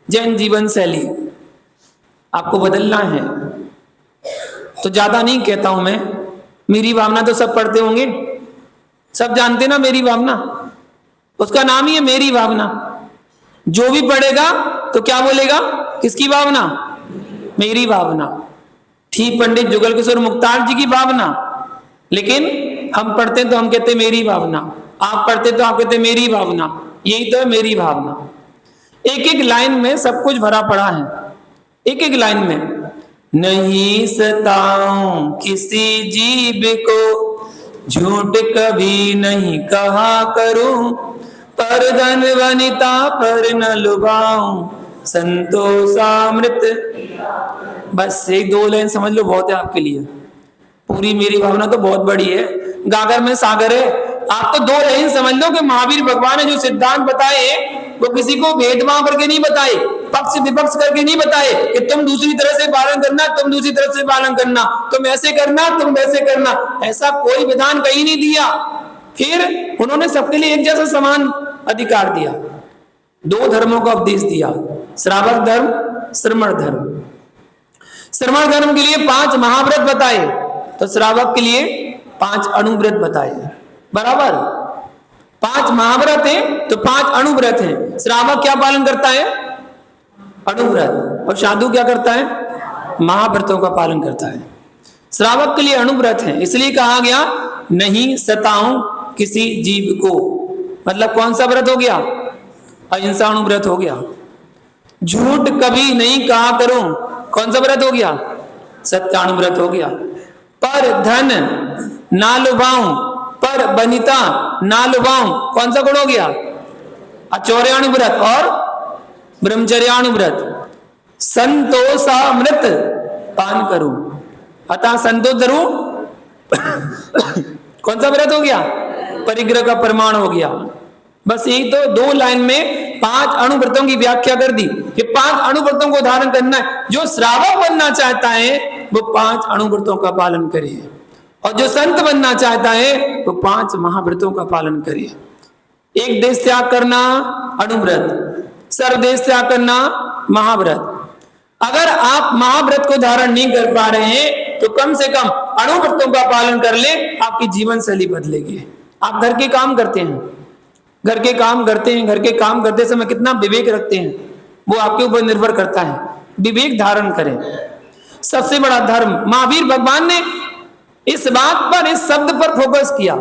जैन जीवन शैली आपको बदलना है तो ज्यादा नहीं कहता हूं मैं, मेरी भावना तो सब पढ़ते होंगे, सब जानते ना मेरी भावना, उसका नाम ही है मेरी भावना। जो भी पढ़ेगा तो क्या बोलेगा, किसकी भावना, मेरी भावना। ठीक पंडित जुगल किशोर मुख्तार जी की भावना, लेकिन हम पढ़ते तो हम कहते मेरी भावना, आप पढ़ते तो आप कहते मेरी भावना, यही तो है मेरी भावना। एक एक लाइन में सब कुछ भरा पड़ा है, एक एक लाइन में। नहीं सताऊं किसी जीव को, झूठ कभी नहीं कहा करूं, पर धन वनिता पर न लुभाऊं, संतोषामृत। बस एक 2 लाइन समझ लो, बहुत है आपके लिए। पूरी मेरी भावना तो बहुत बड़ी है, गागर में सागर है। आप तो 2 लाइन समझ लो कि महावीर भगवान ने जो सिद्धांत बताए वो किसी को भेदभाव करके नहीं बताए, पक्ष विपक्ष करके नहीं बताए कि तुम दूसरी तरह से पालन करना, तुम दूसरी तरह से पालन करना, तुम ऐसे करना, तुम वैसे करना, ऐसा कोई विधान कहीं नहीं दिया। फिर उन्होंने सबके लिए एक जैसा समान अधिकार दिया, 2 धर्मों का उपदेश दिया, श्रावक धर्म, श्रमण धर्म। श्रमण धर्म के लिए 5 महाव्रत बताए, तो श्रावक के लिए 5 अणुव्रत बताए, बराबर। 5 महाव्रत हैं तो 5 अणुव्रत हैं। श्रावक क्या पालन करता है, अणुव्रत, और साधु क्या करता है, महाव्रतों का पालन करता है। श्रावक के लिए अणुव्रत है, इसलिए कहा गया नहीं सताऊं किसी जीव को, मतलब कौन सा व्रत हो गया, अहिंसा अणुव्रत हो गया। झूठ कभी नहीं कहा करूं, कौन सा व्रत हो गया, सत्यानुव्रत हो गया। पर धन ना लुभाऊं, पर बनिता ना लुभाऊं, कौन सा गुण हो गया, अचौर्यानुव्रत और ब्रह्मचर्यानुव्रत। संतोषामृत पान करूं, अतः संतोष धरूं, कौन सा व्रत हो गया, परिग्रह का प्रमाण हो गया। बस यही तो 2 लाइन में 5 अणुव्रतों की व्याख्या कर दी कि 5 अणुव्रतों को धारण करना है। जो श्रावक बनना चाहता है वो 5 अणुव्रतों का पालन करे, और जो संत बनना चाहता है वो 5 महाव्रतों का पालन करे। एक देश त्याग करना अणुव्रत, सर्वदेश त्याग करना महाव्रत। अगर आप महाव्रत को धारण नहीं कर पा रहे हैं तो कम से कम अणुव्रतों का पालन कर ले, आपकी जीवन शैली बदलेगी। आप घर के काम करते हैं, घर के काम करते हैं, घर के काम करते समय कितना विवेक रखते हैं वो आपके ऊपर निर्भर करता है। विवेक धारण करें, सबसे बड़ा धर्म। महावीर भगवान ने इस बात पर, इस शब्द पर फोकस किया,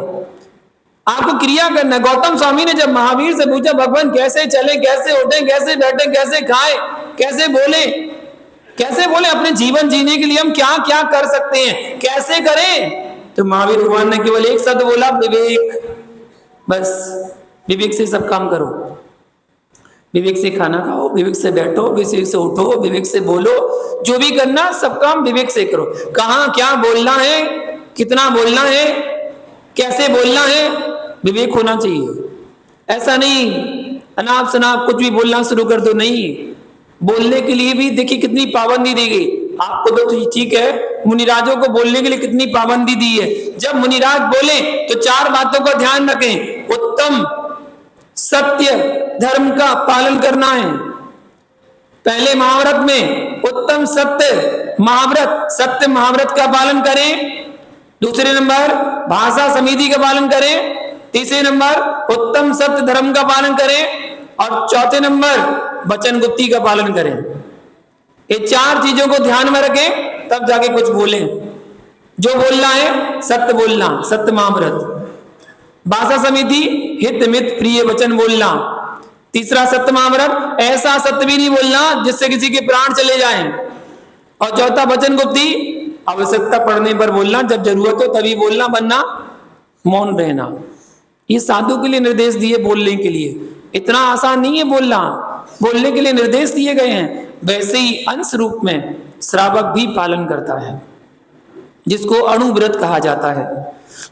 आपको क्रिया करना। गौतम स्वामी ने जब महावीर से पूछा भगवान कैसे चले, कैसे उठे, कैसे बैठे, कैसे खाए, कैसे बोले, कैसे बोले अपने जीवन जीने के लिए हम क्या क्या कर सकते हैं, कैसे करें। तो महावीर भगवान ने केवल एक शब्द बोला, विवेक। बस विवेक से सब काम करो, विवेक से खाना खाओ, विवेक से बैठो, विवेक से उठो, विवेक से बोलो, जो भी करना सब काम विवेक से करो। कहाँ क्या बोलना है, कितना बोलना है, कैसे बोलना है, विवेक होना चाहिए। ऐसा नहीं अनाप शनाप कुछ भी बोलना शुरू कर दो, नहीं। बोलने के लिए भी देखिए कितनी पाबंदी दी गई। आपको तो ठीक है, मुनिराजों को बोलने के लिए कितनी पाबंदी दी है। जब मुनिराज बोले तो 4 बातों का ध्यान रखें। उत्तम सत्य धर्म का पालन करना है। पहले महाव्रत में उत्तम सत्य महाव्रत, सत्य महाव्रत का पालन करें। दूसरे नंबर भाषा समिति का पालन करें। तीसरे नंबर उत्तम सत्य धर्म का पालन करें। और चौथे नंबर वचन गुप्ती का पालन करें। ये 4 चीजों को ध्यान में रखें, तब जाके कुछ बोलें। जो बोलना है सत्य बोलना, सत्य महाव्रत। भाषा समिति हित मित प्रिय वचन बोलना। तीसरा सत्य महाव्रत, ऐसा सत्य भी नहीं बोलना जिससे किसी के प्राण चले जाएं। और चौथा वचन गुप्ती, आवश्यकता पड़ने पर बोलना, जब जरूरत हो तभी बोलना, वरना मौन रहना। ये साधु के लिए निर्देश दिए बोलने के लिए। इतना आसान नहीं है बोलना, बोलने के लिए निर्देश दिए गए हैं। वैसे ही अंश रूप में श्रावक भी पालन करता है, जिसको अणुव्रत कहा जाता है।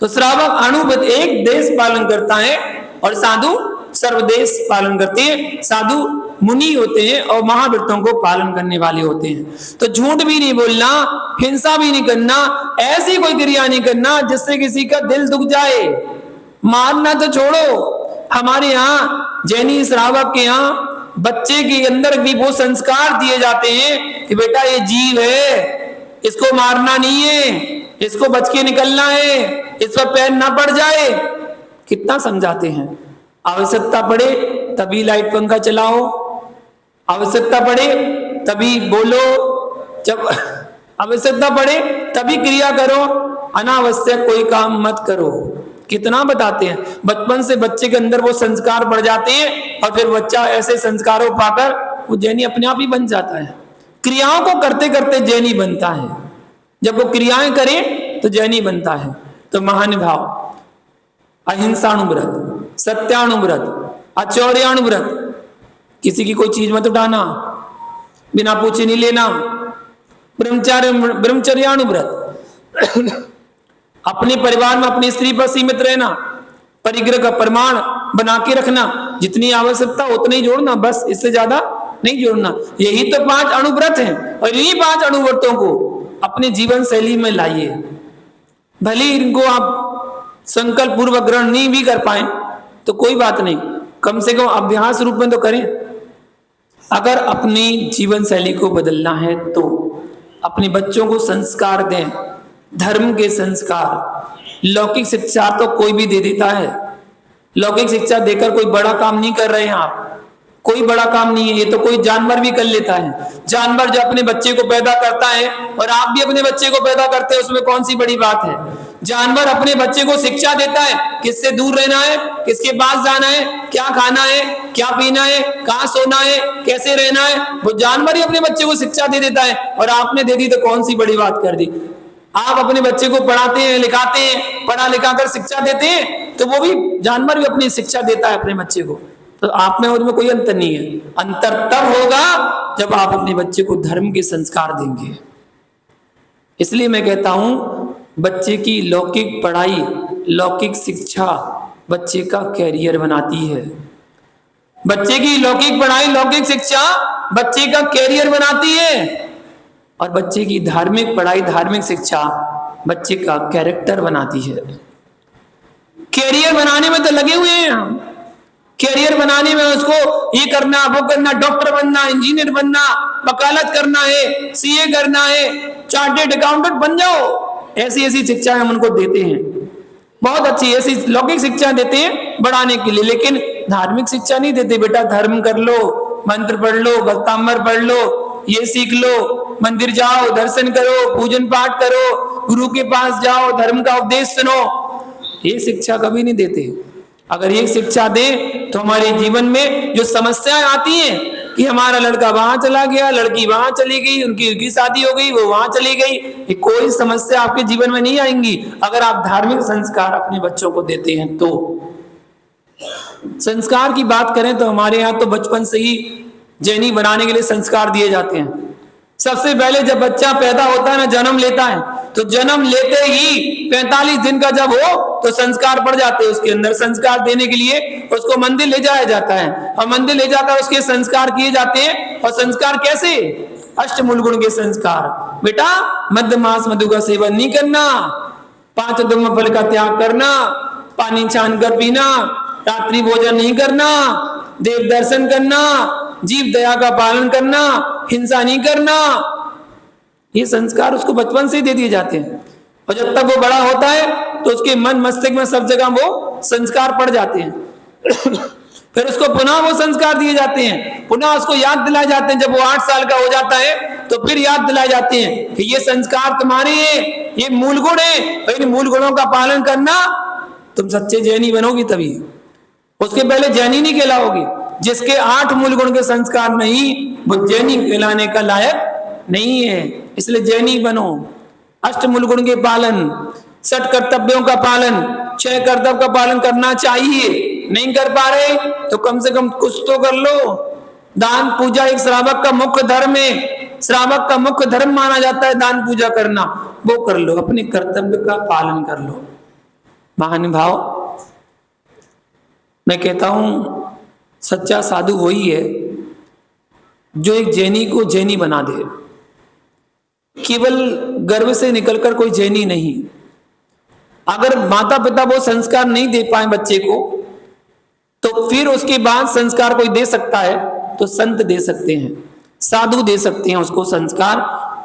तो श्रावक अणुव्रत एक देश पालन करता है और साधु सर्वदेश पालन करते हैं। साधु मुनि होते हैं और महाव्रतों को पालन करने वाले होते हैं। तो झूठ भी नहीं बोलना, हिंसा भी नहीं करना, ऐसी कोई क्रिया नहीं करना जिससे किसी का दिल दुख जाए। मारना तो छोड़ो, हमारे यहाँ जैनी श्रावक के यहाँ बच्चे के अंदर भी वो संस्कार दिए जाते हैं कि बेटा ये जीव है, इसको मारना नहीं है, इसको बच के निकलना है, इस पर पैर ना पड़ जाए। कितना समझाते हैं। आवश्यकता पड़े तभी लाइट पंखा चलाओ, आवश्यकता पड़े तभी बोलो, जब आवश्यकता पड़े तभी क्रिया करो, अनावश्यक कोई काम मत करो। कितना बताते हैं। बचपन से बच्चे के अंदर वो संस्कार बढ़ जाते हैं और फिर बच्चा ऐसे संस्कारों पाकर वो जैनी अपने आप ही बन जाता है। क्रियाओं को करते करते जैनी बनता है। जब वो क्रियाएं करे तो जैनी बनता है। तो महानुभाव, अहिंसाणुव्रत, सत्याणुव्रत, अचौर्याणुव्रत, किसी की कोई चीज मत उठाना, बिना पूछे नहीं लेना, ब्रह्मचर्याणुव्रत, अपने परिवार में अपनी स्त्री पर सीमित रहना, परिग्रह का प्रमाण बना के रखना, जितनी आवश्यकता उतनी ही जोड़ना, बस इससे ज्यादा नहीं जोड़ना। यही तो 5 अणुव्रत हैं और इन्हीं 5 अणुव्रतों को अपने जीवन शैली में लाइए। भले इनको आप संकल्प पूर्वक ग्रहण नहीं भी कर पाए तो कोई बात नहीं, कम से कम अभ्यास रूप में तो करें। अगर अपनी जीवन शैली को बदलना है तो अपने बच्चों को संस्कार दें, धर्म के संस्कार। लौकिक शिक्षा तो कोई भी दे देता है। लौकिक शिक्षा देकर कोई बड़ा काम नहीं कर रहे हैं आप, कोई बड़ा काम नहीं है। ये तो कोई जानवर भी कर लेता है। जानवर जो अपने बच्चे को पैदा करता है और आप भी अपने बच्चे को पैदा करते हैं, उसमें कौन सी बड़ी बात है। जानवर अपने बच्चे को शिक्षा देता है, किससे दूर रहना है, किसके पास जाना है, क्या खाना है, क्या पीना है, कहाँ सोना है, कैसे रहना है, वो जानवर ही अपने बच्चे को शिक्षा दे देता है। और आपने दे दी तो कौन सी बड़ी बात कर दी। आप अपने बच्चे को पढ़ाते हैं, लिखाते हैं, पढ़ा लिखा कर शिक्षा देते हैं, तो वो भी जानवर भी अपनी शिक्षा देता है अपने बच्चे को। तो आप में और में कोई अंतर नहीं है। अंतर तब होगा जब आप अपने बच्चे को धर्म के संस्कार देंगे। इसलिए मैं कहता हूं, बच्चे की लौकिक पढ़ाई, लौकिक शिक्षा बच्चे का कैरियर बनाती है। बच्चे की लौकिक पढ़ाई, लौकिक शिक्षा बच्चे का कैरियर बनाती है। और बच्चे की धार्मिक पढ़ाई, धार्मिक शिक्षा बच्चे का कैरेक्टर बनाती है। कैरियर बनाने में तो लगे हुए हैं हम। कैरियर बनाने में उसको ये करना, वो करना, डॉक्टर बनना, इंजीनियर बनना, वकालत करना है, सीए करना है, चार्टेड अकाउंटेंट बन जाओ। ऐसी ऐसी शिक्षाएं हम उनको देते हैं, बहुत अच्छी ऐसी लौकिक शिक्षा देते हैं बढ़ाने के लिए, लेकिन धार्मिक शिक्षा नहीं देते। बेटा धर्म कर लो, मंत्र पढ़ लो, भक्तामृत पढ़ लो, ये सीख लो, मंदिर जाओ, दर्शन करो, पूजन पाठ करो, गुरु के पास जाओ, धर्म का उपदेश सुनो। ये शिक्षा कभी नहीं देते। अगर ये शिक्षा दे तो हमारे जीवन में जो समस्याएं आती हैं कि हमारा लड़का वहां चला गया, लड़की वहां चली गई, उनकी शादी हो गई, वो वहां चली गई। ये कोई समस्या आपके जीवन में नहीं आएंगी अगर आप धार्मिक संस्कार अपने बच्चों को देते हैं तो। संस्कार की बात करें तो हमारे यहाँ तो बचपन से ही जैनी बनाने के लिए संस्कार दिए जाते हैं। सबसे पहले जब बच्चा पैदा होता है ना, जन्म लेता है, तो जन्म लेते ही 45 दिन का जब हो तो संस्कार पड़ जाते हैं उसके अंदर। संस्कार देने के लिए उसको मंदिर ले जाया जाता है और मंदिर ले जाकर उसके संस्कार किए जाते हैं। और संस्कार कैसे? अष्टमूल गुण के संस्कार। बेटा मध्य मास मधु का सेवन नहीं करना, 5 धूम फल का त्याग करना, पानी छान कर पीना, रात्रि भोजन नहीं करना, देव दर्शन करना, जीव दया का पालन करना, हिंसा नहीं करना। ये संस्कार उसको बचपन से ही दे दिए जाते हैं और जब तक वो बड़ा होता है तो उसके मन मस्तिष्क में सब जगह वो संस्कार पड़ जाते हैं। फिर उसको पुनः वो संस्कार दिए जाते हैं, पुनः उसको याद दिलाए जाते हैं। जब वो 8 साल का हो जाता है तो फिर याद दिलाए जाते हैं कि ये संस्कार तुम्हारे हैं, ये मूल गुण है, और इन मूल गुणों का पालन करना तुम सच्चे जैनी बनोगी तभी। उसके पहले जैनी नहीं कहलाओगी। जिसके 8 मूल गुण के संस्कार नहीं, वो जैनी कहलाने का लायक नहीं है। इसलिए जैनी बनो। अष्टमूल गुण के पालन, 6 कर्तव्यों का पालन, 6 कर्तव्य का पालन करना चाहिए। नहीं कर पा रहे तो कम से कम कुछ तो कर लो। दान पूजा एक श्रावक का मुख्य धर्म है। श्रावक का मुख्य धर्म माना जाता है दान पूजा करना, वो कर लो। अपने कर्तव्य का पालन कर लो। महानुभाव, मैं कहता हूं सच्चा साधु वही है जो एक जैनी को जैनी बना दे। केवल गर्भ से निकलकर कोई जैनी नहीं। अगर माता पिता वो संस्कार नहीं दे पाए बच्चे को, तो फिर उसके बाद संस्कार कोई दे सकता है तो संत दे सकते हैं, साधु दे सकते हैं उसको संस्कार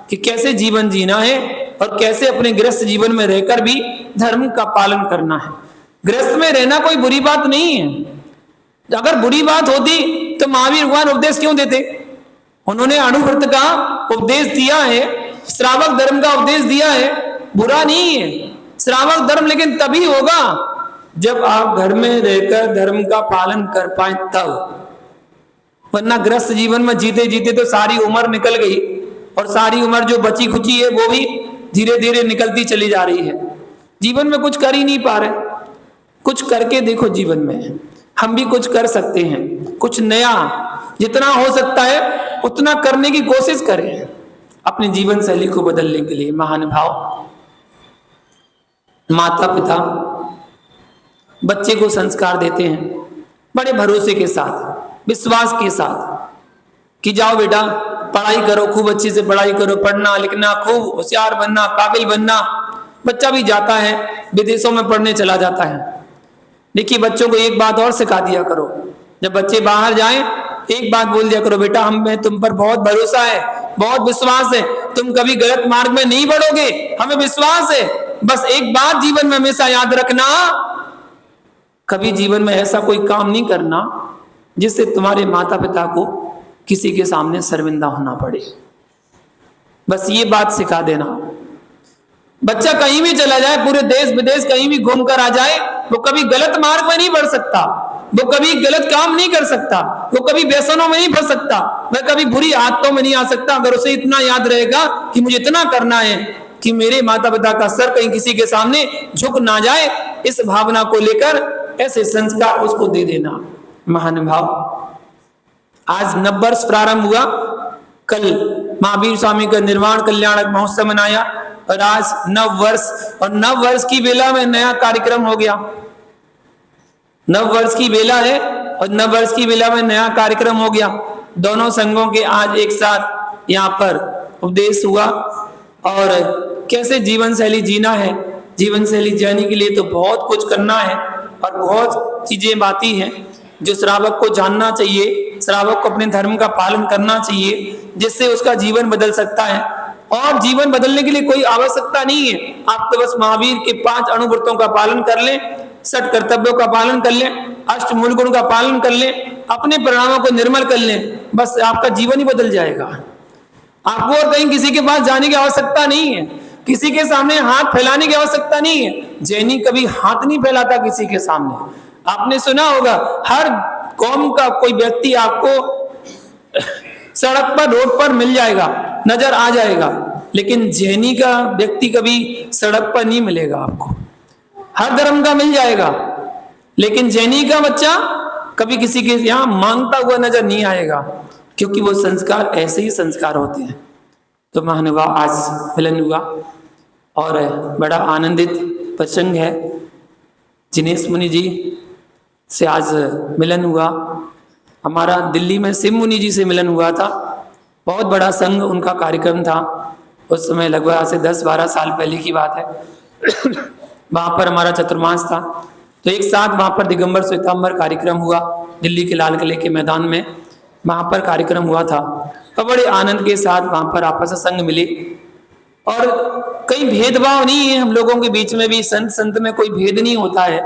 कि कैसे जीवन जीना है और कैसे अपने गृहस्थ जीवन में रहकर भी धर्म का पालन करना है। गृहस्थ में रहना कोई बुरी बात नहीं है। अगर बुरी बात होती तो महावीर भगवान उपदेश क्यों देते? उन्होंने अणुव्रत का उपदेश दिया है, श्रावक धर्म का उपदेश दिया है, बुरा नहीं है श्रावक धर्म, लेकिन तभी होगा जब आप घर में रहकर धर्म का पालन कर पाए तब। वरना गृहस्थ जीवन में जीते जीते तो सारी उम्र निकल गई और सारी उम्र जो बची खुची है वो भी धीरे धीरे निकलती चली जा रही है। जीवन में कुछ कर ही नहीं पा रहे। कुछ करके देखो जीवन में। हम भी कुछ कर सकते हैं, कुछ नया जितना हो सकता है उतना करने की कोशिश करें अपने जीवन शैली को बदलने के लिए। महानुभाव, माता पिता बच्चे को संस्कार देते हैं बड़े भरोसे के साथ, विश्वास के साथ कि जाओ बेटा पढ़ाई करो, खूब अच्छे से पढ़ाई करो, पढ़ना लिखना, खूब होशियार बनना, काबिल बनना। बच्चा भी जाता है, विदेशों में पढ़ने चला जाता है। देखिए बच्चों को एक बात और सिखा दिया करो, जब बच्चे बाहर जाएं एक बात बोल दिया करो, बेटा हमें तुम पर बहुत भरोसा है, बहुत विश्वास है, तुम कभी गलत मार्ग में नहीं बढ़ोगे, हमें विश्वास है। बस एक बात जीवन में हमेशा याद रखना, कभी जीवन में ऐसा कोई काम नहीं करना जिससे तुम्हारे माता पिता को किसी के सामने शर्मिंदा होना पड़े। बस ये बात सिखा देना। बच्चा कहीं भी चला जाए, पूरे देश विदेश कहीं भी घूम कर आ जाए, वो कभी गलत मार्ग में नहीं बढ़ सकता, वो कभी गलत काम नहीं कर सकता, वो कभी व्यसनों में नहीं फंस सकता, वह कभी बुरी आदतों में नहीं आ सकता। अगर उसे इतना याद रहेगा कि मुझे इतना करना है कि मेरे माता पिता का सर कहीं किसी के सामने झुक ना जाए, इस भावना को लेकर ऐसे संस्कार उसको दे देना। महानुभाव, आज नववर्ष प्रारंभ हुआ, कल महावीर स्वामी का निर्वाण कल्याणक महोत्सव मनाया और आज नववर्ष, और नववर्ष की बेला में नया कार्यक्रम हो गया। नववर्ष की बेला है और नववर्ष की बेला में नया कार्यक्रम हो गया। दोनों संघों के आज एक साथ यहाँ पर उपदेश हुआ और कैसे जीवन शैली जीना है। जीवन शैली जीने के लिए तो बहुत कुछ करना है और बहुत चीजें बाती हैं जो श्रावक को जानना चाहिए, श्रावक को अपने धर्म का पालन करना चाहिए, जिससे उसका जीवन बदल सकता है। और जीवन बदलने के लिए कोई आवश्यकता नहीं है, आप तो बस महावीर के 5 अणुव्रतों का पालन कर लें, 6 कर्तव्यों का पालन कर लें, अष्टमूल गुण का पालन कर लें, अपने परिणामों को निर्मल कर लें, बस आपका जीवन ही बदल जाएगा। आपको और कहीं किसी के पास जाने की आवश्यकता नहीं है, किसी के सामने हाथ फैलाने की आवश्यकता नहीं है। जैनी कभी हाथ नहीं फैलाता किसी के सामने। आपने सुना होगा, हर कौम का कोई व्यक्ति आपको सड़क पर, रोड पर मिल जाएगा, नजर आ जाएगा, लेकिन जैनी का व्यक्ति कभी सड़क पर नहीं मिलेगा आपको। हर धर्म का मिल जाएगा, लेकिन जैनी का बच्चा कभी किसी के यहाँ मांगता हुआ नजर नहीं आएगा, क्योंकि वो संस्कार ऐसे ही संस्कार होते हैं। तो महानुभाव, आज मिलन हुआ और बड़ा आनंदित प्रसंग है। जिनेश मुनि जी से आज मिलन हुआ। हमारा दिल्ली में शिव मुनि जी से मिलन हुआ था। बहुत बड़ा संघ उनका कार्यक्रम था, उस समय लगभग आज से 10-12 साल पहले की बात है। वहाँ पर हमारा चतुर्मास था, तो एक साथ वहाँ पर दिगंबर श्वेतांबर कार्यक्रम हुआ दिल्ली के लाल किले के मैदान में। वहाँ पर कार्यक्रम हुआ था और बड़े आनंद के साथ वहाँ पर आपस में संग मिले, और कई भेदभाव नहीं है हम लोगों के बीच में भी। संत में कोई भेद नहीं होता है।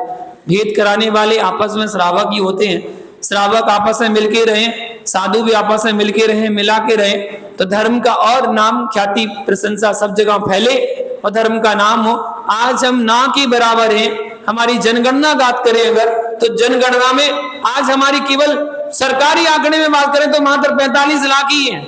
भेद कराने वाले आपस में श्रावक ही होते हैं। श्रावक आपस में मिलके रहें, साधु भी आपस में मिलके रहें, मिला के रहें, तो धर्म का और नाम, ख्याति, प्रशंसा सब जगह फैले और धर्म का नाम हो। आज हम ना के बराबर हैं। हमारी जनगणना बात करें अगर, तो जनगणना में आज हमारी केवल सरकारी आंकड़े में बात करें तो मात्र 45 लाख ही है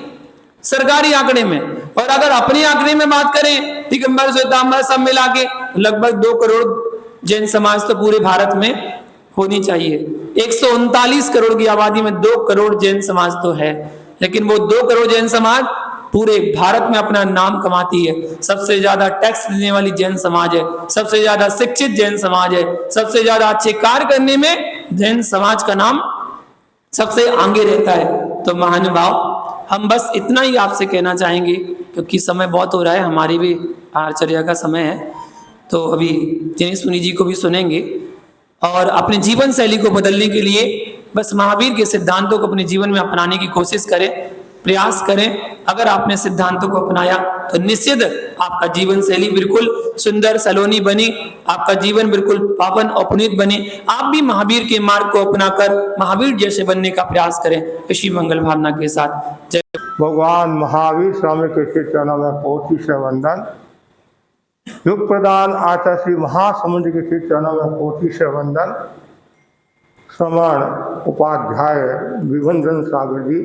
सरकारी आंकड़े में, और अगर अपने आंकड़े में बात करें दिगंबर श्वेतांबर सब मिला के लगभग 2 करोड़ जैन समाज तो पूरे भारत में होनी चाहिए। 139 करोड़ की आबादी में 2 करोड़ जैन समाज तो है, लेकिन वो 2 करोड़ जैन समाज पूरे भारत में अपना नाम कमाती है। सबसे ज्यादा टैक्स देने वाली जैन समाज है, सबसे ज्यादा शिक्षित जैन समाज है, सबसे ज्यादा अच्छे कार्य करने में जैन समाज का नाम सबसे आगे रहता है। तो महानुभाव, हम बस इतना ही आपसे कहना चाहेंगे, क्योंकि समय बहुत हो रहा है, हमारी भी आचार्य का समय है, तो अभी जिनेश मुनि जी को भी सुनेंगे। और अपने जीवन शैली को बदलने के लिए बस महावीर के सिद्धांतों को अपने जीवन में अपनाने की कोशिश करें, प्रयास करें। अगर आपने सिद्धांतों को अपनाया तो निश्चित आपका जीवन शैली बिल्कुल सुंदर सलोनी बने, आपका जीवन बिल्कुल पावन और पुनीत बने। आप भी महावीर के मार्ग को अपनाकर महावीर जैसे बनने का प्रयास करें, इसी मंगल भावना के साथ। जय भगवान महावीर स्वामी के चरणों में कोटि से वंदन। युग प्रदान आचार्य श्री महासमुद्र के चरणों में कोटि से वंदन। श्रवण उपाध्याय विभंजन सागर जी,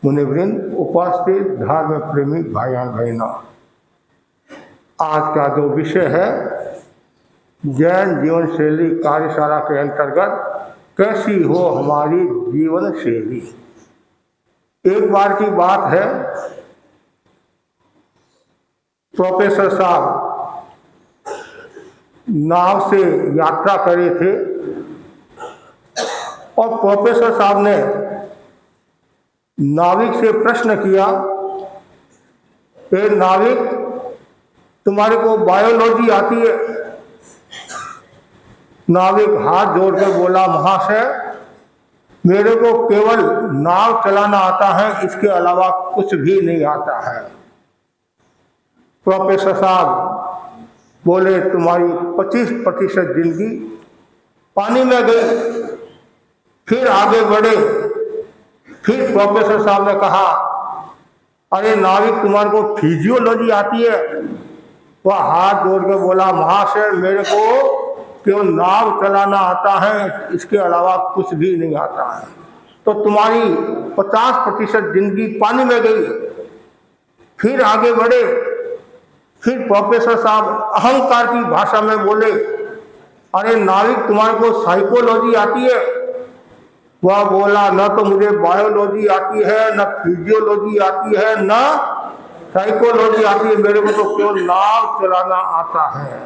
मुनिवृंद, उपस्थित धर्म प्रेमी भाइयों बहनों, आज का जो विषय है जैन जीवन शैली कार्यशाला के अंतर्गत कैसी हो हमारी जीवन शैली। एक बार की बात है, प्रोफेसर साहब नाव से यात्रा करे थे और प्रोफेसर साहब ने नाविक से प्रश्न किया, ए नाविक, तुम्हारे को बायोलॉजी आती है? नाविक हाथ जोड़कर बोला, महाशय, मेरे को केवल नाव चलाना आता है, इसके अलावा कुछ भी नहीं आता है। प्रोफेसर साहब बोले, तुम्हारी 25% जिंदगी पानी में गई। फिर आगे बढ़े, फिर प्रोफेसर साहब ने कहा, अरे नाविक, तुम्हारे को फिजियोलॉजी आती है? वह हाथ जोड़ के बोला, महाशय, मेरे को केवल नाव चलाना आता है, इसके अलावा कुछ भी नहीं आता है। तो तुम्हारी 50% जिंदगी पानी में गई। फिर आगे बढ़े, फिर प्रोफेसर साहब अहंकार की भाषा में बोले, अरे नाविक, तुम्हारे को साइकोलॉजी आती है? वह बोला, न तो मुझे बायोलॉजी आती है, न फिजियोलॉजी आती है, न साइकोलॉजी आती है, मेरे को तो केवल नाव चलाना आता है।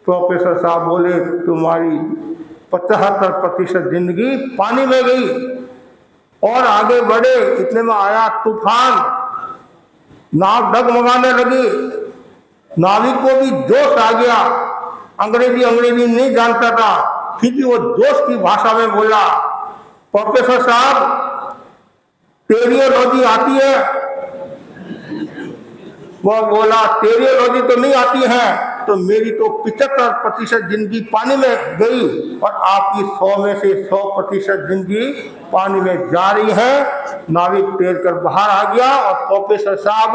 प्रोफेसर साहब बोले, तुम्हारी 75% जिंदगी पानी में गई। और आगे बढ़े, इतने में आया तूफान, नाव डगमगाने लगी। नाविक को भी जोश आ गया। अंग्रेजी नहीं जानता था, फिर भी वो जोश की भाषा में बोला, प्रोफेसर साहब, टेरियोलॉजी आती है? वो बोला, टेरियोलॉजी तो नहीं आती है, तो मेरी तो 75% जिंदगी पानी में गई और आपकी 100 में से 100% जिंदगी पानी में जा रही है। नाविक तैर कर बाहर आ गया और प्रोफेसर साहब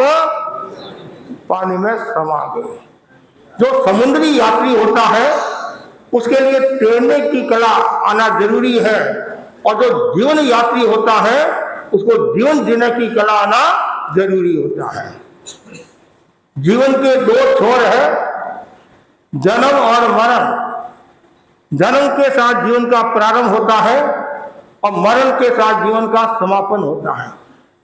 पानी में समा गए। जो समुद्री यात्री होता है उसके लिए तैरने की कला आना जरूरी है, और जो जीवन यात्री होता है उसको जीवन जीने की कला आना जरूरी होता है। जीवन के दो छोर है, जन्म और मरण। जन्म के साथ जीवन का प्रारंभ होता है और मरण के साथ जीवन का समापन होता है।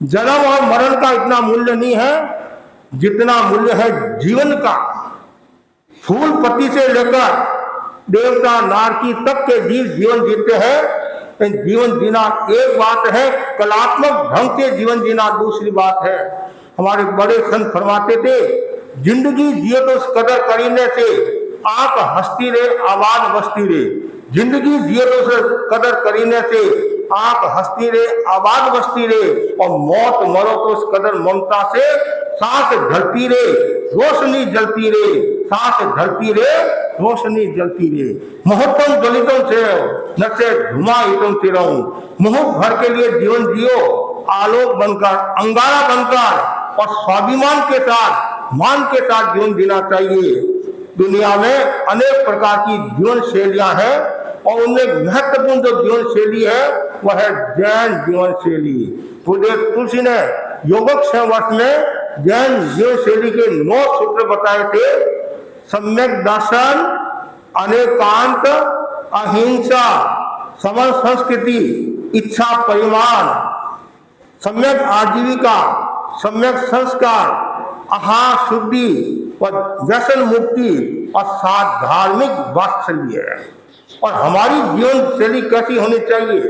जन्म और मरण का इतना मूल्य नहीं है जितना मूल्य है जीवन का। फूल पत्ती से लेकर देवता नारकी तक के जीव जीवन जीते हैं। जीवन जीना एक बात है, कलात्मक ढंग से जीवन जीना दूसरी बात है। हमारे बड़े संत फरमाते थे, जिंदगी जियो तो कदर करीने से आंख हंसती रे आवाज बसती रे। जिंदगी जियो तो कदर करीने से आंख हंसती रे आवाज बसती रे, और मौत मरो तो उस कदर ममता से सांस ढलती रे रोशनी जलती रे, सांस ढलती रे रोशनी जलती रे। मुहूर्तम ज्वलितम से न से धुमाइतम से रहूं। मुहूर्त भर के लिए जीवन जियो, आलोक बनकर, अंगारा बनकर और स्वाभिमान के साथ, मान के साथ जीवन जीना चाहिए। दुनिया में अनेक प्रकार की जीवन शैलियां हैं और उनमें महत्वपूर्ण जो जीवन शैली है वह है जैन जीवन शैली। गुरुदेव तुलसी ने योगक्षेम वर्ष में जैन जीवन शैली के 9 सूत्र बताए थे। सम्यक दर्शन, अनेकांत, अहिंसा, समन संस्कृति, इच्छा परिमाण, सम्यक आजीविका, सम्यक संस्कार, आहार शुद्धि और व्यसन मुक्ति और साथ धार्मिक वात्सल्य। और हमारी जीवन शैली कैसी होनी चाहिए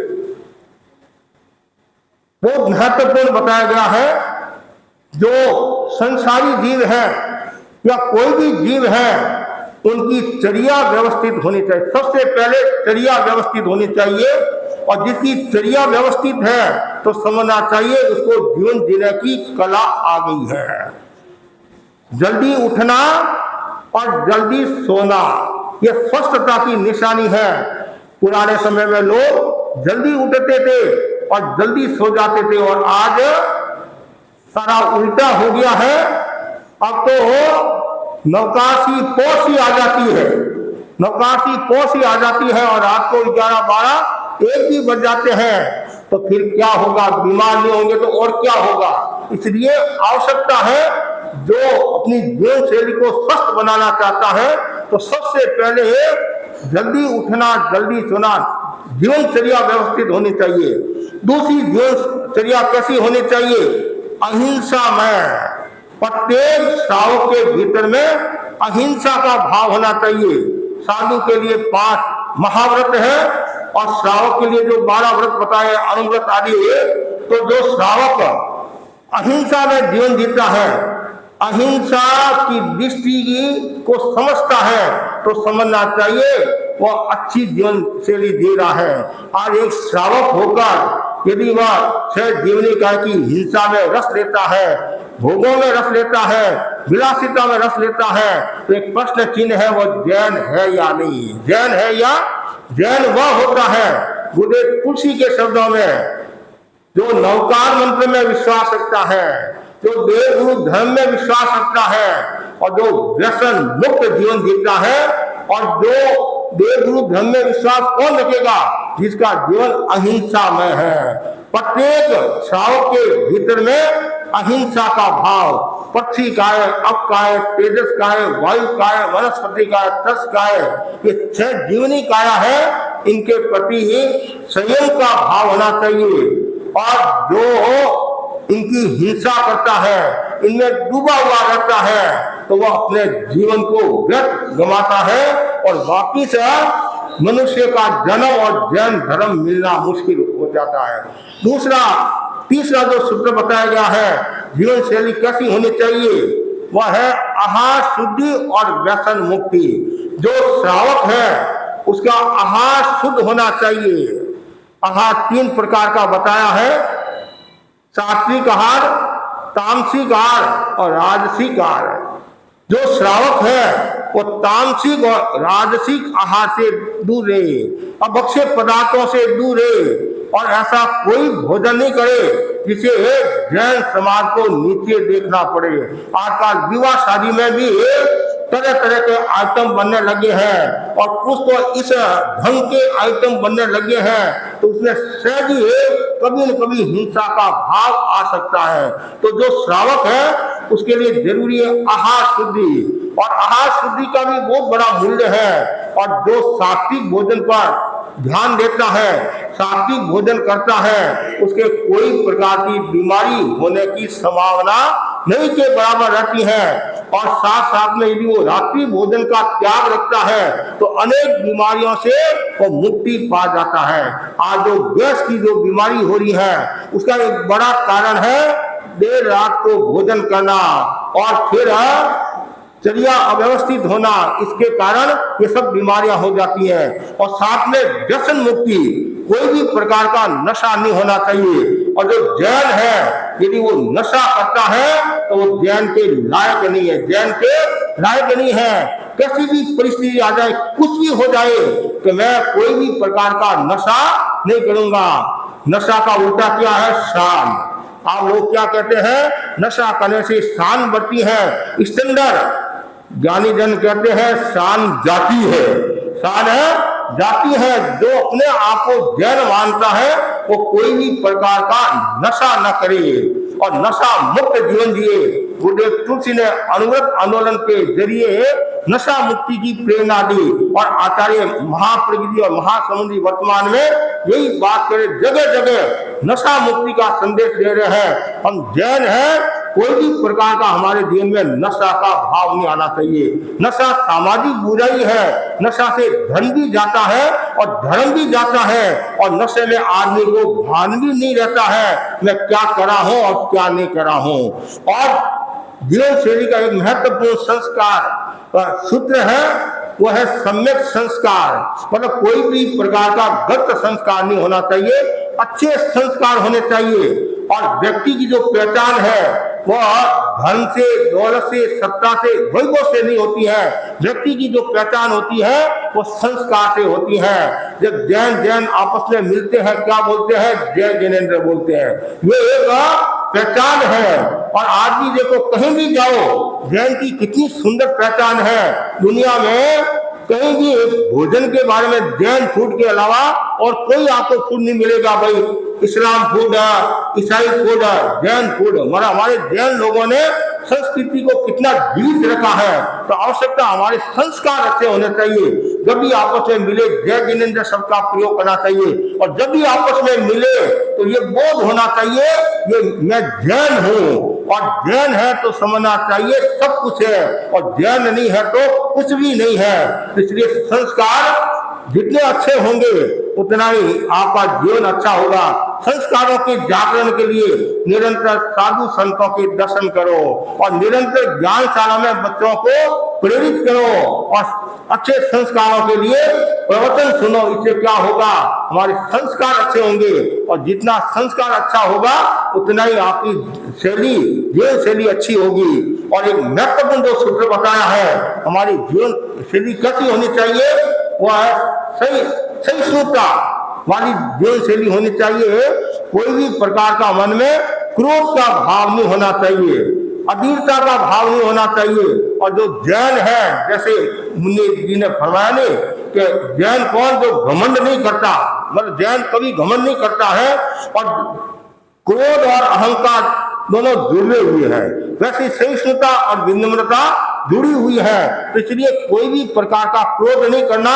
वो महत्वपूर्ण बताया गया है। जो संसारी जीव है या कोई भी जीव है उनकी चर्या व्यवस्थित होनी चाहिए। सबसे पहले चर्या व्यवस्थित होनी चाहिए, और जिसकी चर्या व्यवस्थित है तो समझना चाहिए उसको जीवन जीने की कला आ गई है। जल्दी उठना और जल्दी सोना ये स्वस्थता की निशानी है। पुराने समय में लोग जल्दी उठते थे और जल्दी सो जाते थे, और आज सारा उल्टा हो गया है। अब तो नौकाशी पोशी आ जाती है, नौकाशी पोशी आ जाती है और रात को 11, 12, 1 भी बज जाते हैं। तो फिर क्या होगा? बीमार नहीं होंगे तो और क्या होगा? इसलिए आवश्यकता है, जो अपनी जीवन शैली को स्वस्थ बनाना चाहता है तो सबसे पहले जल्दी उठना, जल्दी सोना, जीवनचर्या व्यवस्थित होनी चाहिए। दूसरी जीवनचर्या कैसी होनी चाहिए? अहिंसा में। प्रत्येक श्रावक के भीतर में अहिंसा का भाव होना चाहिए। साधु के लिए 5 महाव्रत है और श्रावक के लिए जो 12 व्रत बताए, अनुव्रत आदि, तो जो श्रावक अहिंसा में जीवन जीता है, अहिंसा की दृष्टि को समझता है, तो समझना चाहिए वो अच्छी जीवन शैली जी रहा है। आज एक श्रावक होकर यदि वह शायद जीवनी का की हिंसा में रस लेता है, भोगों में रस लेता है, विलासिता में रस लेता है, तो एक प्रश्न चिन्ह है, वो जैन है या नहीं। जैन है या जैन वह होता है गुरुदेव तुलसी के शब्दों में जो नवकार मंत्र में विश्वास रखता है, जो देव गुरु धर्म में विश्वास रखता है, और जो व्यसन मुक्त जीवन जीता है। और जो देव गुरु धर्म में विश्वास कौन रखेगा? जिसका जीवन अहिंसा में है। प्रत्येक श्रावक के भीतर में अहिंसा का भाव, पक्षी का है, अप का है, तेजस का है, वायु का है, वनस्पति का है, तस का है, ये 6 जीवनी काया है, इनके प्रति संयम का भाव होना चाहिए। और जो इनकी हिंसा करता है, इनमें डूबा हुआ रहता है, तो वह अपने जीवन को व्यर्थ गंवाता है और बाकी से मनुष्य का जन्म और जैन धर्म मिलना मुश्किल हो जाता है। तीसरा जो सूत्र बताया गया है जीवन शैली कैसी होनी चाहिए, वह है आहार शुद्धि और व्यसन मुक्ति। जो श्रावक है उसका आहार शुद्ध होना चाहिए। आहार 3 प्रकार का बताया है, सात्विक आहार, तामसिक आहार और राजसिक आहार। जो श्रावक है वो तामसिक और राजसिक आहार से दूर रहे, अभक्ष्य पदार्थों से दूर रहे, और ऐसा कोई भोजन नहीं करे जिसे जैन समाज को नीचे देखना पड़े। आजकल विवाह शादी में भी तरह तरह के आइटम बनने लगे हैं, और कुछ तो इस ढंग के आइटम बनने लगे हैं तो उसमें सहज ही कभी न कभी हिंसा का भाव आ सकता है। तो जो श्रावक है उसके लिए जरूरी है आहार शुद्धि, और आहार शुद्धि का भी बहुत बड़ा मूल्य है। और जो सात्विक भोजन पर ध्यान देता है, सात्विक भोजन करता है, उसके कोई प्रकार की बीमारी होने की संभावना नहीं के बराबर रहती है। और साथ साथ में यदि वो रात्रि भोजन का त्याग रखता है तो अनेक बीमारियों से वो मुक्ति पा जाता है। आज जो गैस की जो बीमारी हो रही है उसका एक बड़ा कारण है देर रात को भोजन करना और फिर चर्या अव्यवस्थित होना, इसके कारण ये सब बीमारियां हो जाती हैं। और साथ में व्यसन मुक्ति, कोई भी प्रकार का नशा नहीं होना चाहिए। और जो जैन है यदि वो नशा करता है तो वो जैन के लायक नहीं है, जैन के लायक नहीं है। कैसी भी परिस्थिति आ जाए, कुछ भी हो जाए, कि मैं कोई भी प्रकार का नशा नहीं करूंगा। नशा का उल्टा क्या है? शान। आप लोग क्या कहते हैं? नशा करने से शान बढ़ती है। स्टैंडर्ड ज्ञानी जन कहते हैं शान जाती है, शान है जाती है। जो अपने आप को जैन मानता है वो कोई भी प्रकार का नशा न करे और नशा मुक्त जीवन जिए। गुरुदेव तुलसी ने अनुव्रत आंदोलन के जरिए नशा मुक्ति की प्रेरणा दी और आचार्य महाप्रगति और महासमुद्री वर्तमान में यही बात करे, जगह जगह नशा मुक्ति का संदेश दे रहे हैं। हम जैन हैं, कोई भी प्रकार का हमारे जीवन में नशा का भाव नहीं आना चाहिए। नशा सामाजिक बुराई है, नशा से धन भी जाता है और धर्म भी जाता है। और नशे में आदमी को भान भी नहीं रहता है मैं क्या करा हूं और क्या नहीं करा हूं। और जीवन शैली का एक महत्वपूर्ण संस्कार सूत्र है, वो है सम्यक संस्कार। मतलब कोई भी प्रकार का गलत संस्कार नहीं होना चाहिए, अच्छे संस्कार होने चाहिए। और व्यक्ति की जो पहचान है वह धन से, दौलत से, सत्ता से, वैभव से नहीं होती है। व्यक्ति की जो पहचान होती है वो संस्कार से होती है। जब जैन आपस में मिलते हैं क्या बोलते हैं? जय जिनेंद्र बोलते हैं। ये एक पहचान है। और आज भी देखो कहीं भी जाओ, जैन की कितनी सुंदर पहचान है। दुनिया में कहीं भी भोजन के बारे में जैन फूड के अलावा और कोई आपको फूड नहीं मिलेगा। भाई इस्लाम फूड है, ईसाई फूड है, जैन फूड। हमारे जैन लोगों ने संस्कृति को कितना जीवित रखा है। तो आवश्यकता हमारे संस्कार अच्छे होने चाहिए। जब भी आपस में मिले जय जिनेंद्र शब्द का प्रयोग करना चाहिए। और जब भी आपस में मिले तो ये बोध होना चाहिए ये मैं जैन हूँ। और जैन है तो समझना चाहिए सब कुछ है, और जैन नहीं है तो कुछ भी नहीं है। इसलिए संस्कार जितने अच्छे होंगे उतना ही आपका जीवन अच्छा होगा। संस्कारों के जागरण के लिए निरंतर साधु संतों के दर्शन करो और निरंतर ज्ञानशाला में बच्चों को प्रेरित करो और अच्छे संस्कारों के लिए प्रवचन सुनो। इससे क्या होगा? हमारे संस्कार अच्छे होंगे और जितना संस्कार अच्छा होगा उतना ही आपकी जीवन शैली अच्छी होगी। और एक महत्वपूर्ण जो सूत्र बताया है हमारी जीवन शैली कैसी होनी चाहिए, वह है सहिष्णुता वाली जीवन शैली होनी चाहिए। कोई भी प्रकार का मन में क्रोध का भाव नहीं होना चाहिए, अधीरता का भाव नहीं होना चाहिए। और जो जैन है, जैसे मुनि जी ने फरमाया नहीं कि जैन कौन? जो घमंड नहीं करता। मतलब जैन कभी घमंड नहीं करता है और क्रोध और अहंकार दोनों जुड़े हुए हैं। वैसे सहिष्णुता और विनम्रता जुड़ी हुई है। तो इसलिए कोई भी प्रकार का क्रोध नहीं करना,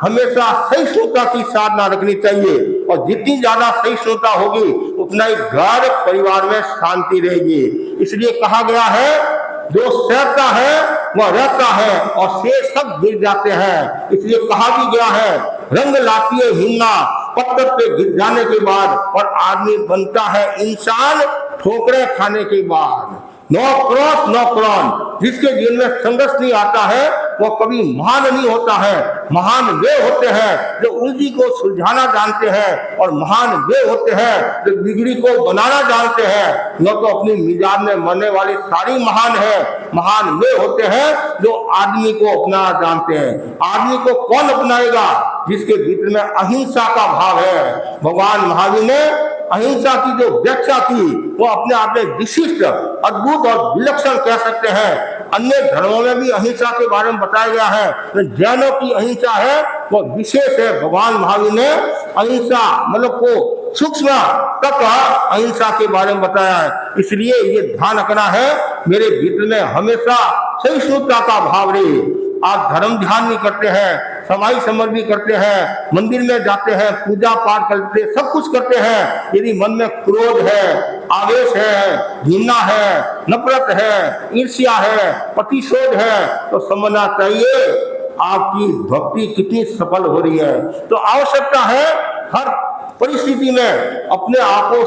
हमेशा सहिष्णुता की साधना रखनी चाहिए। और जितनी ज्यादा सहिष्णुता होगी उतना ही घर परिवार में शांति रहेगी। इसलिए कहा गया है जो सहता है वह रहता है और शेष सब गिर जाते हैं। इसलिए कहा भी गया है रंग लाती है हिन्ना पत्थर पे गिर जाने के बाद, और आदमी बनता है इंसान ठोकरे खाने के बाद। No cross no crown. जिसके जीवन में संघर्ष नहीं आता है वो कभी महान नहीं होता है। महान वे होते हैं जो उलझी को सुलझाना जानते हैं, और महान वे होते हैं जो बिगड़ी को बनाना जानते हैं। न तो अपनी मिजाज में मरने वाली सारी महान है। महान वे होते हैं जो आदमी को अपनाना जानते हैं। आदमी को कौन अपनाएगा? जिसके भीतर में अहिंसा का भाव है। भगवान महावीर ने अहिंसा की जो व्याख्या की वो अपने आप में विशिष्ट, अद्भुत और विलक्षण कह सकते हैं। अन्य धर्मों में भी अहिंसा के बारे में बताया गया है। तो जैनों की अहिंसा है वो विशेष है। भगवान महावीर ने अहिंसा मतलब को सूक्ष्म तक अहिंसा के बारे में बताया है। इसलिए ये ध्यान रखना है मेरे भीतर में हमेशा सहिष्णुता का भाव रहे। आप धर्म ध्यान नहीं करते हैं, समाई समर भी करते हैं, मंदिर में जाते हैं, पूजा पाठ करते, सब कुछ करते हैं, यदि मन में क्रोध है, आवेश है, घृणा है, नफरत है, ईर्ष्या है, प्रतिशोध है, तो समझना चाहिए आपकी भक्ति कितनी सफल हो रही है। तो आवश्यकता है हर परिस्थिति में अपने आप को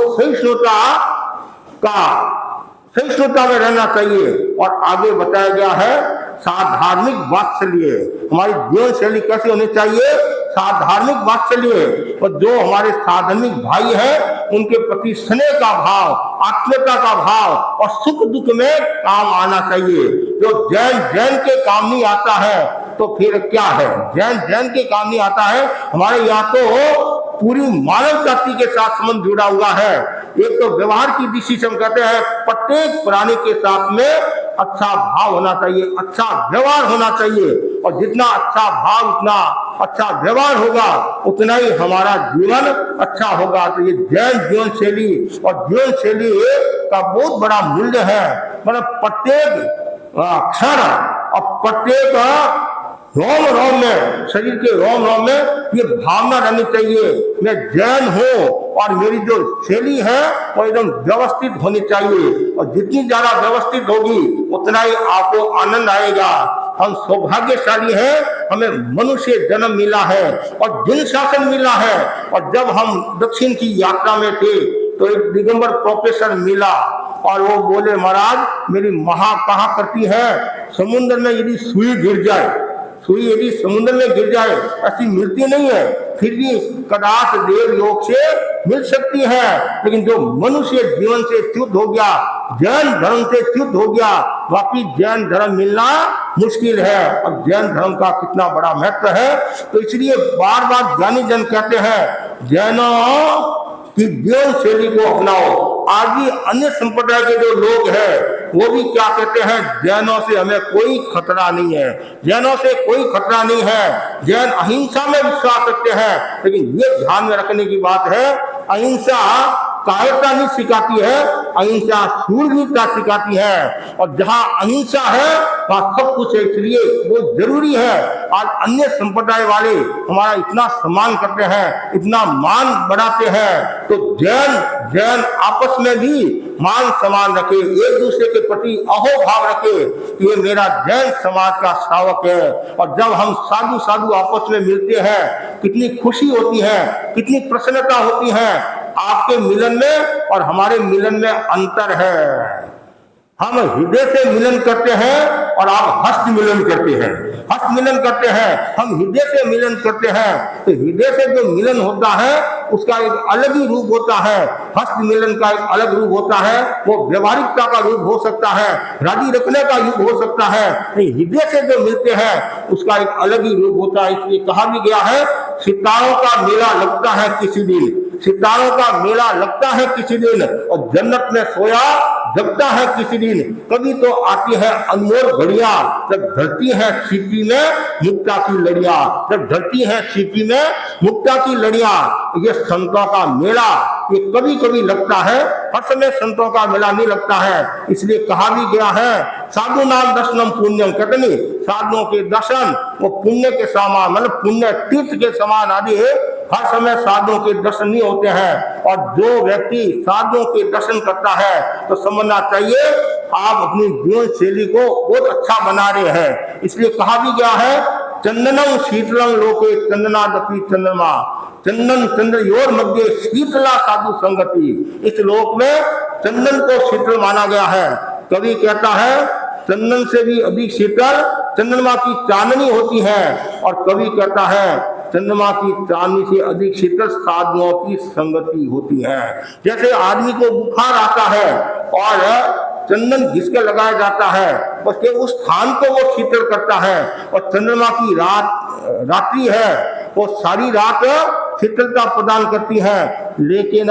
सहिष्णुता में रहना चाहिए। और आगे बताया गया है साधार्मिक वात्सल्य, हमारी जीवन शैली कैसी होनी चाहिए, साधार्मिक वात्सल्य। और जो हमारे साधर्मिक भाई हैं उनके प्रति स्नेह का भाव, आत्मीयता का भाव और सुख दुख में काम आना चाहिए। जो जैन के काम नहीं आता है तो फिर क्या है, जैन के काम नहीं आता है। हमारे यहाँ तो पूरी मानव जाति के साथ संबंध जुड़ा हुआ है। एक तो व्यवहार की दृष्टि से हम कहते हैं प्रत्येक प्राणी के साथ में अच्छा भाव होना चाहिए, अच्छा व्यवहार होना चाहिए। और जितना अच्छा भाव, उतना अच्छा व्यवहार होगा, उतना ही हमारा जीवन अच्छा होगा। तो ये जैन जीवन शैली और जीवन शैली का बहुत बड़ा मूल्य है। मतलब प्रत्येक क्षण और प्रत्येक रोम रोम में, शरीर के रोम रोम में ये भावना रहनी चाहिए मैं जैन हूँ और मेरी जो शैली है वो एकदम व्यवस्थित होनी चाहिए। और जितनी ज्यादा व्यवस्थित होगी उतना ही आपको आनंद आएगा। हम सौभाग्यशाली हैं, हमें मनुष्य जन्म मिला है और जिन शासन मिला है। और जब हम दक्षिण की यात्रा में थे तो एक दिगंबर प्रोफेसर मिला और वो बोले महाराज मेरी माँ कहाँ करती है, समुद्र में यदि सुई गिर जाए, सुई यदि समुद्र में गिर जाए ऐसी मिलती नहीं है, फिर भी कदाच देव योग से मिल सकती है। लेकिन जो मनुष्य जीवन से च्युत हो गया, जैन धर्म से च्युत हो गया, वापिस जैन धर्म मिलना मुश्किल है। अब जैन धर्म का कितना बड़ा महत्व है। तो इसलिए बार बार ज्ञानी जन कहते हैं जैनों की जीवन शैली को अपनाओ। आज भी अन्य संप्रदाय के जो लोग हैं वो भी क्या कहते हैं, जैनों से हमें कोई खतरा नहीं है, जैनों से कोई खतरा नहीं है, जैन अहिंसा में विश्वास रखते हैं। लेकिन ये ध्यान में रखने की बात है, अहिंसा कायरता नहीं सिखाती है, अहिंसा शूरवीरता सिखाती है। और जहां अहिंसा है वहां सब कुछ है, इसलिए वो जरूरी है। आज अन्य संप्रदाय वाले हमारा इतना सम्मान करते हैं, इतना मान बढ़ाते हैं, तो जैन आपस में भी मान सम्मान रखे, एक दूसरे के प्रति अहोभाव रखे, ये मेरा जैन समाज का श्रावक है। और जब हम साधु आपस में मिलते हैं कितनी खुशी होती है, कितनी प्रसन्नता होती है। आपके मिलन में और हमारे मिलन में अंतर है। हम हृदय से मिलन करते हैं और आप हस्त मिलन करते हैं, हस्त मिलन करते हैं, हम हृदय से मिलन करते हैं। तो हृदय से जो मिलन होता है उसका एक अलग ही रूप होता है, हस्त मिलन का एक अलग रूप होता है। वो व्यवहारिकता का रूप हो सकता है, राजी रखने का रूप हो सकता है। हृदय से जो मिलते हैं उसका एक अलग ही रूप होता है। इसलिए कहा भी गया है सितारों का मेला लगता है किसी दिन, सितारों का मेला लगता है किसी दिन, और जन्नत में सोया जगता है किसी दिन। कभी तो आती है अनमोल घड़ियां, जब धरती है सीपी में मुक्ता की लड़ियां, जब धरती है सीपी में मुक्ता की लड़ियां। ये संतों का मेला ये कभी कभी लगता है, हर समय संतों का मेला नहीं लगता है। इसलिए कहा भी गया है साधु नाम दर्शनम पुण्यम, कहते नहीं साधुओं के दर्शन वो पुण्य के समान, मतलब पुण्य तीर्थ के समान आदि है। हर समय साधुओं के दर्शन नहीं होते हैं। और जो व्यक्ति साधुओं के दर्शन करता है तो समझना चाहिए आप अपनी जीवन शैली को बहुत अच्छा बना रहे हैं। इसलिए कहा भी गया है चंदनम शीतलम लोके चंदनादपि चंद्रमा, चंदन चंद्र योर मध्य शीतला साधु संगति। इस लोक में चंदन को शीतल माना गया है। कवि कहता है चंदन से भी अधिक शीतल चंद्रमा की चांदनी होती है। और कवि कहता है चंद्रमा की चांदनी से अधिक शीतल साधुओं की संगति होती है। जैसे आदमी को बुखार आता है और चंदन घिसके लगाया जाता है, बस उस स्थान को वो शीतल करता है। और चंद्रमा की रात्रि है वो सारी रात शीतलता प्रदान करती हैं, लेकिन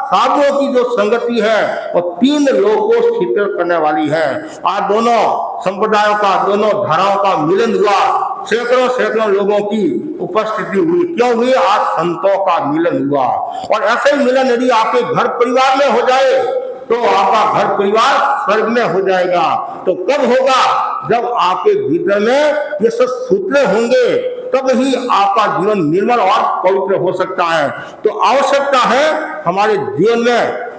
साधुओं की जो संगति है वो 3 लोगों को शीतल करने वाली है। आज दोनों संप्रदायों का, दोनों धाराओं का मिलन हुआ, सैकड़ों लोगों की उपस्थिति हुई। क्यों हुई? आज संतों का मिलन हुआ। और ऐसे ही मिलन यदि आपके घर परिवार में हो जाए तो आपका घर परिवार स्वर्ग में हो जाएगा। तो कब होगा? जब आपके भीतर में ये सब सूत्र होंगे, तब ही आपका जीवन निर्मल और पवित्र हो सकता है। तो आवश्यकता है हमारे जीवन में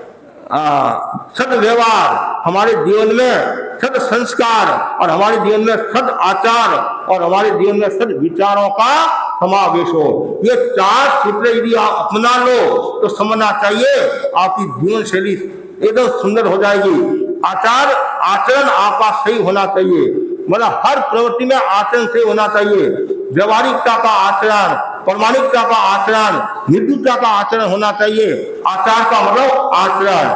सद्व्यवहार, हमारे जीवन में सद संस्कार, और हमारे जीवन में सद आचार, और हमारे जीवन में सद विचारों का समावेश हो। ये 4 सूत्र यदि आप अपना लो तो समझना चाहिए आपकी जीवन शैली एकदम सुंदर हो जाएगी। आचरण आपका सही होना चाहिए, मतलब हर प्रवृत्ति में आचरण सही होना चाहिए। व्यवहारिकता का आचरण, प्रामाणिकता का आचरण, निर्दोषता का आचरण होना चाहिए। आचार का मतलब आचरण,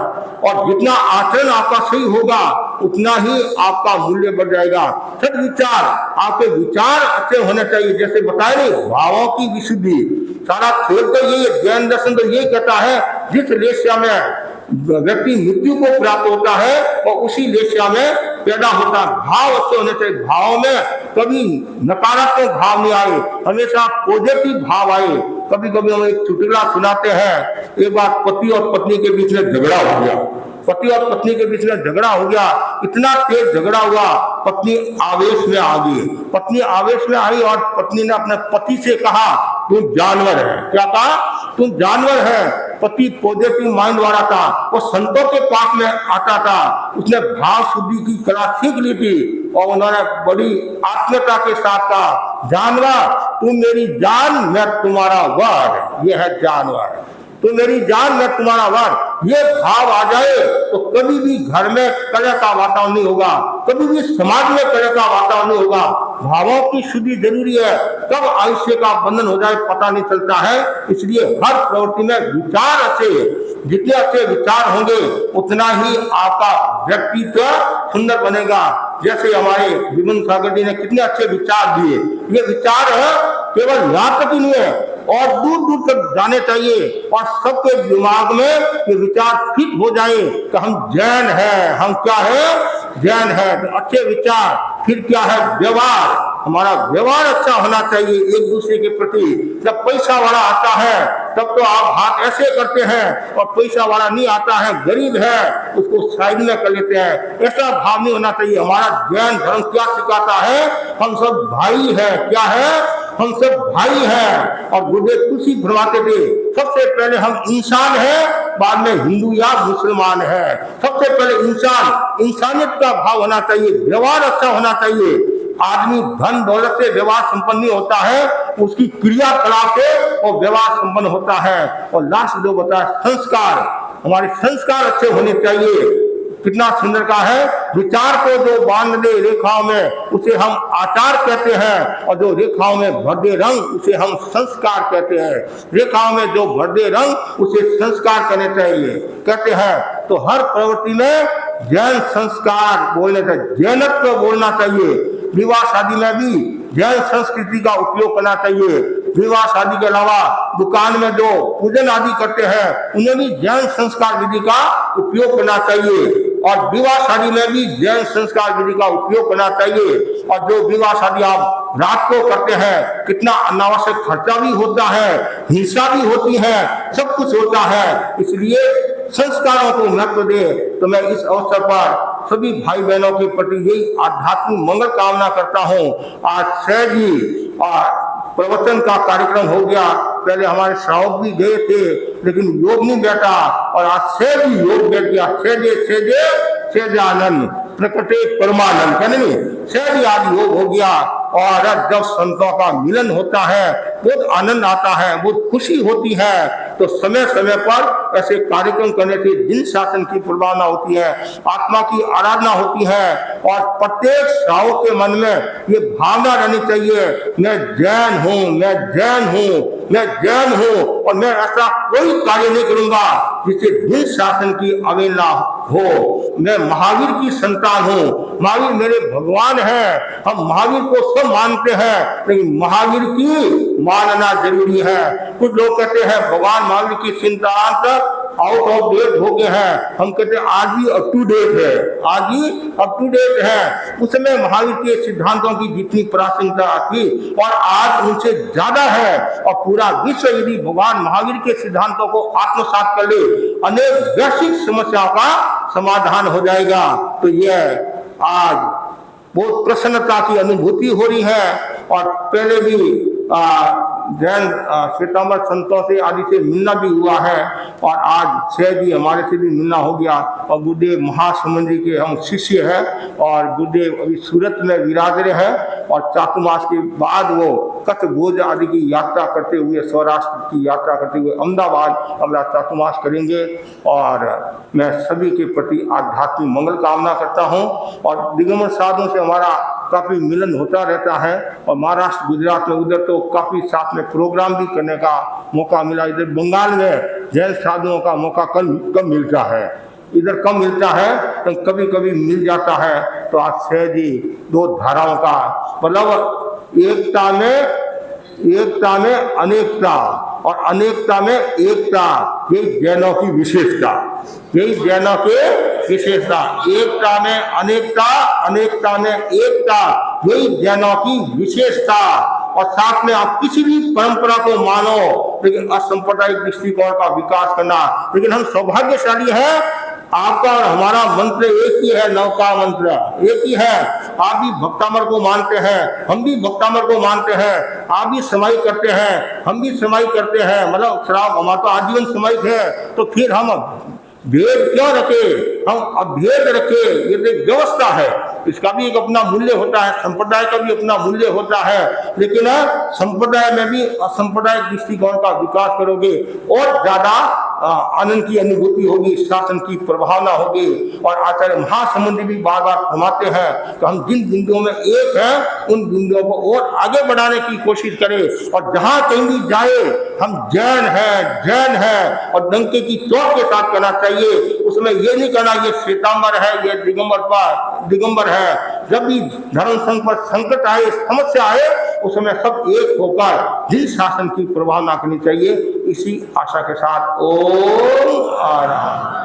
और जितना आचरण आपका सही होगा उतना ही आपका मूल्य बढ़ जाएगा। सद्विचार, आपके विचार अच्छे होने चाहिए। जैसे बताए नहीं, भावों की विशुद्धि, सारा खेल तो यही है। जैन दर्शन तो यही कहता है, जिस लेस्या में व्यक्ति मृत्यु को प्राप्त होता है और उसी लेस्या में पैदा होता है। भाव अच्छे होने चाहिए, भाव में कभी नकारात्मक भाव नहीं आए, हमेशा पॉजिटिव भाव आए। कभी कभी हम एक चुटकुला सुनाते हैं, एक बार पति और पत्नी के बीच में झगड़ा हो गया। पति और पत्नी के बीच में झगड़ा हो गया, इतना तेज झगड़ा हुआ, पत्नी आवेश में आ गई। पत्नी आवेश में आई और पत्नी ने अपने पति से कहा, तुम जानवर है। क्या कहा? तुम जानवर है। पति पॉजिटिव माइंड वाला था, वो संतों के पास में आता था, उसने भाव शुद्धि की कला सीख ली थी, और उन्होंने बड़ी आत्मीयता के साथ कहा, जानवर तुम मेरी जान, मैं तुम्हारा वर। ये है जानवर, तुम मेरी जान, मैं तुम्हारा वर। ये भाव आ जाए तो कभी भी घर में कलह का वातावरण नहीं होगा, कभी भी समाज में कलह का वातावरण नहीं होगा। भावों की शुद्धि जरूरी है, कब आयुष्य का बंधन हो जाए पता नहीं चलता है। इसलिए हर प्रवृत्ति में विचार अच्छे, जितने अच्छे विचार होंगे उतना ही आपका व्यक्तित्व सुंदर बनेगा। जैसे हमारे विमन सागर जी ने कितने अच्छे विचार दिए। ये विचार केवल यहाँ तक ही नहीं है, और दूर दूर तक जाने चाहिए, और सबके दिमाग में ये विचार फिट हो जाए कि हम जैन हैं। हम क्या है? जैन है। तो अच्छे विचार, फिर क्या है? व्यवहार, हमारा व्यवहार अच्छा होना चाहिए एक दूसरे के प्रति। जब पैसा वाला आता है तब तो आप हाथ ऐसे करते हैं, और पैसा वाला नहीं आता है, गरीब है, उसको साइड में कर लेते हैं। ऐसा भाव नहीं होना चाहिए। हमारा जैन धर्म क्या सिखाता है? हम सब भाई हैं। क्या है? हम सब भाई हैं। और गुरुदेव खुशी फरमाते थे, सबसे पहले हम इंसान हैं, बाद में हिंदू या मुसलमान है। सबसे पहले इंसान, इंसानियत का भाव होना चाहिए, व्यवहार अच्छा होना चाहिए। आदमी धन दौलत से व्यवहार संपन्न नहीं होता है, उसकी क्रियाकलाप से और व्यवहार संपन्न होता है। और लास्ट जो बताया, संस्कार, हमारे संस्कार अच्छे होने चाहिए। कितना सुंदर का है, विचार को जो बांध दे रेखाओं में उसे हम आचार कहते हैं, और जो रेखाओं में भर दे रंग उसे हम संस्कार कहते हैं। रेखाओं में जो भर दे रंग उसे संस्कार कहने चाहिए कहते हैं। तो हर प्रवृत्ति में जैन संस्कार बोलने चाहिए, जैनत्व बोलना चाहिए। विवाह शादी में भी जैन संस्कृति का उपयोग करना चाहिए। विवाह शादी के अलावा दुकान में जो पूजन आदि करते हैं उन्हें भी जैन संस्कार विधि का उपयोग करना चाहिए, और विवाह शादी में भी जैन संस्कार विधि का उपयोग करना चाहिए। और जो विवाह शादी आप रात को करते हैं, कितना अनावश्यक खर्चा भी होता है, हिंसा भी होती है, सब कुछ होता है। इसलिए संस्कारों को महत्व दे। तो मैं इस अवसर पर सभी भाई बहनों के प्रति यही आध्यात्मिक मंगल कामना करता हूँ। आज सह जी प्रवचन का कार्यक्रम हो गया, पहले हमारे श्रावक भी गए थे लेकिन योग नहीं बैठा, और आज सह जी योग बैठ गया। सहज आनंद प्रकटे परमानंद, कहने नहीं, सहज आदि योग हो गया। और जब संतों का मिलन होता है बहुत आनंद आता है, बहुत खुशी होती है। तो समय समय पर ऐसे कार्यक्रम करने से दिन शासन की प्रभावना होती है, आत्मा की आराधना होती है, और प्रत्येक श्रावक के मन में ये भावना रहनी चाहिए, मैं जैन हूँ, मैं जैन हूँ। मैं जैन हूँ और मैं ऐसा कोई कार्य नहीं करूंगा जिससे हिंद शासन की अवहेलना हो। मैं महावीर की संतान हूँ, महावीर मेरे भगवान हैं। हम महावीर को सब मानते हैं, लेकिन महावीर की मानना जरूरी है। कुछ लोग कहते हैं भगवान महावीर की सिद्धांत आउट ऑफ डेट हो गए हैं, हम कहते हैं आज भी अप टू डेट है, आज भी अप टू डेट है। उस समय महावीर के सिद्धांतों की जितनी प्रासंगिकता थी और आज उनसे ज्यादा है, और पूरा विश्व यदि भगवान महावीर के सिद्धांतों को आत्मसात कर ले, अनेक वैश्विक समस्याओं का समाधान हो जाएगा। तो यह आज बहुत प्रसन्नता की अनुभूति हो रही है। और पहले भी जैन श्वेतांबर संतों से आदि से मिलना भी हुआ है, और आज शायद ही हमारे से भी मिलना हो गया। और गुरुदेव महासमुंद जी के हम शिष्य हैं, और गुरुदेव अभी सूरत में विराज रहे हैं, और चातुर्मास के बाद वो कच्छ भोज आदि की यात्रा करते हुए, सौराष्ट्र की यात्रा करते हुए अहमदाबाद अगला चातुर्मास करेंगे। और मैं सभी के प्रति आध्यात्मिक मंगल कामना करता हूँ। और दिगंबर साधुओं से हमारा काफी मिलन होता रहता है, और महाराष्ट्र गुजरात में उधर तो काफी साथ में प्रोग्राम भी करने का मौका मिला। इधर बंगाल में जैन साधुओं का मौका कम मिलता है, इधर कम मिलता है, तो कभी कभी मिल जाता है। तो आज शायद ही दो धाराओं का मतलब एकता में अनेकता और अनेकता में एकता, यही जैनों की विशेषता, यही जैनों की विशेषता। एकता में अनेकता, अनेकता में एकता, यही जैनों की विशेषता। और साथ में आप किसी भी परंपरा को मानो, लेकिन असंप्रदायिक दृष्टिकोण का विकास करना। लेकिन हम सौभाग्यशाली हैं, आपका और हमारा मंत्र एक ही है, नौका मंत्र एक ही है। आप भी भक्तामर को मानते हैं, हम भी भक्तामर को मानते हैं। आप भी समाई करते हैं, हम भी समाई करते हैं, मतलब श्राव हमारा तो आजीवन समाई है। तो फिर हम भेद क्यों रखे, हम अभेद रखे? ये तो एक व्यवस्था है, इसका भी एक अपना मूल्य होता है, संप्रदाय का भी अपना मूल्य होता है। लेकिन संप्रदाय में भी असंप्रदायिक दृष्टिकोण का विकास करोगे और ज्यादा आनंद की अनुभूति होगी, शासन की प्रभावना होगी। और आचार्य महासमुंद भी बार बार फरमाते हैं कि हम जिन बिंदुओं में एक हैं, उन बिंदुओं को और आगे बढ़ाने की कोशिश करें। और जहां कहीं भी जाए हम जैन हैं और डंके की चोट के साथ कहना चाहिए। उसमें ये नहीं कहना ये श्वेतांबर है, ये दिगंबर है। जब भी धर्म संघ पर संकट आए, समस्या आए, उसमें सब एक होकर जिन शासन की प्रभावना करनी चाहिए। इसी आशा के साथ ओम आराम।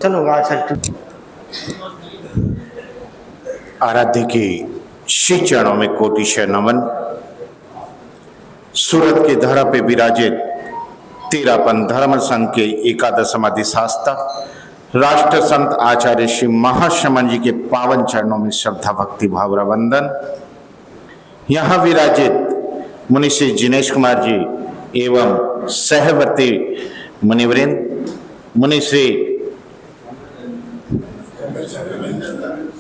चलो आचार्य आराध्य के श्री चरणों में कोटिशय नमन। सूरत के धरा पे विराजित तेरापन धर्म संघ के एकादशम अधिशास्ता राष्ट्र संत आचार्य श्री महाश्रमण जी के पावन चरणों में श्रद्धा भक्ति भावरा वंदन। यहाँ विराजित मुनि श्री जिनेश कुमार जी एवं सहवर्ती मुनिवृंद, मुनि श्री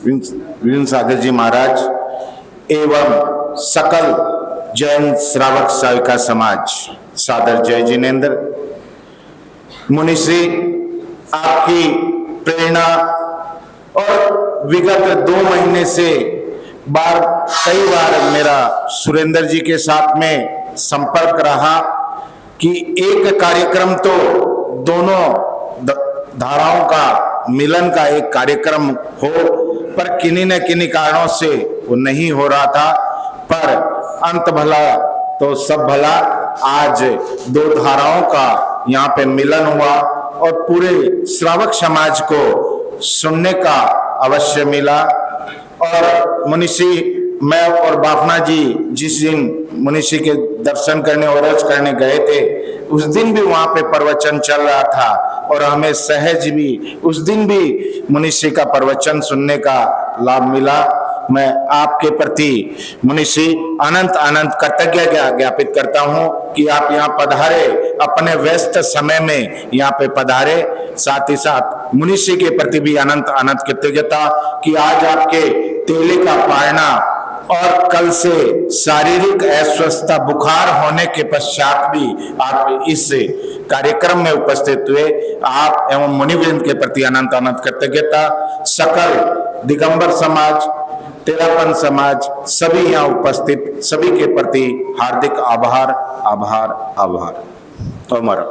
वीरेंद्र सागर जी महाराज एवं सकल जैन श्रावक साविका समाज, सादर जय जिनेन्द्र। मुनिश्री, आपकी प्रेरणा और विगत 2 महीने से कई बार मेरा सुरेंद्र जी के साथ में संपर्क रहा कि एक कार्यक्रम तो दोनों धाराओं का मिलन का एक कार्यक्रम हो, पर किन्हीं न किन्हीं कारणों से वो नहीं हो रहा था। पर अंत भला तो सब भला, आज 2 धाराओं का यहाँ पे मिलन हुआ और पूरे श्रावक समाज को सुनने का अवश्य मिला। और मुनिश्री, मैं और बाफना जी जिस दिन मुनिश्री के दर्शन करने और रज करने गए थे, उस दिन भी वहां पे प्रवचन चल रहा था और हमें सहज भी उस दिन भी मुनिश्री का प्रवचन सुनने का लाभ मिला। मैं आपके प्रति मुनिश्री अनंत अनंत कृतज्ञता ज्ञापित करता हूं कि आप यहाँ पधारे, अपने व्यस्त समय में यहाँ पे पधारे। साथ ही साथ मुनिश्री के प्रति भी अनंत अनंत कृतज्ञता कि आज आपके तेले का पारना और कल से शारीरिक अस्वस्थता बुखार होने के पश्चात भी आप इस कार्यक्रम में उपस्थित हुए। आप एवं मुनिवृंद के प्रति अनंत अनंत कृतज्ञता। सकल दिगंबर समाज तेरापन समाज, सभी यहाँ उपस्थित सभी के प्रति हार्दिक आभार आभार आभार। अमर।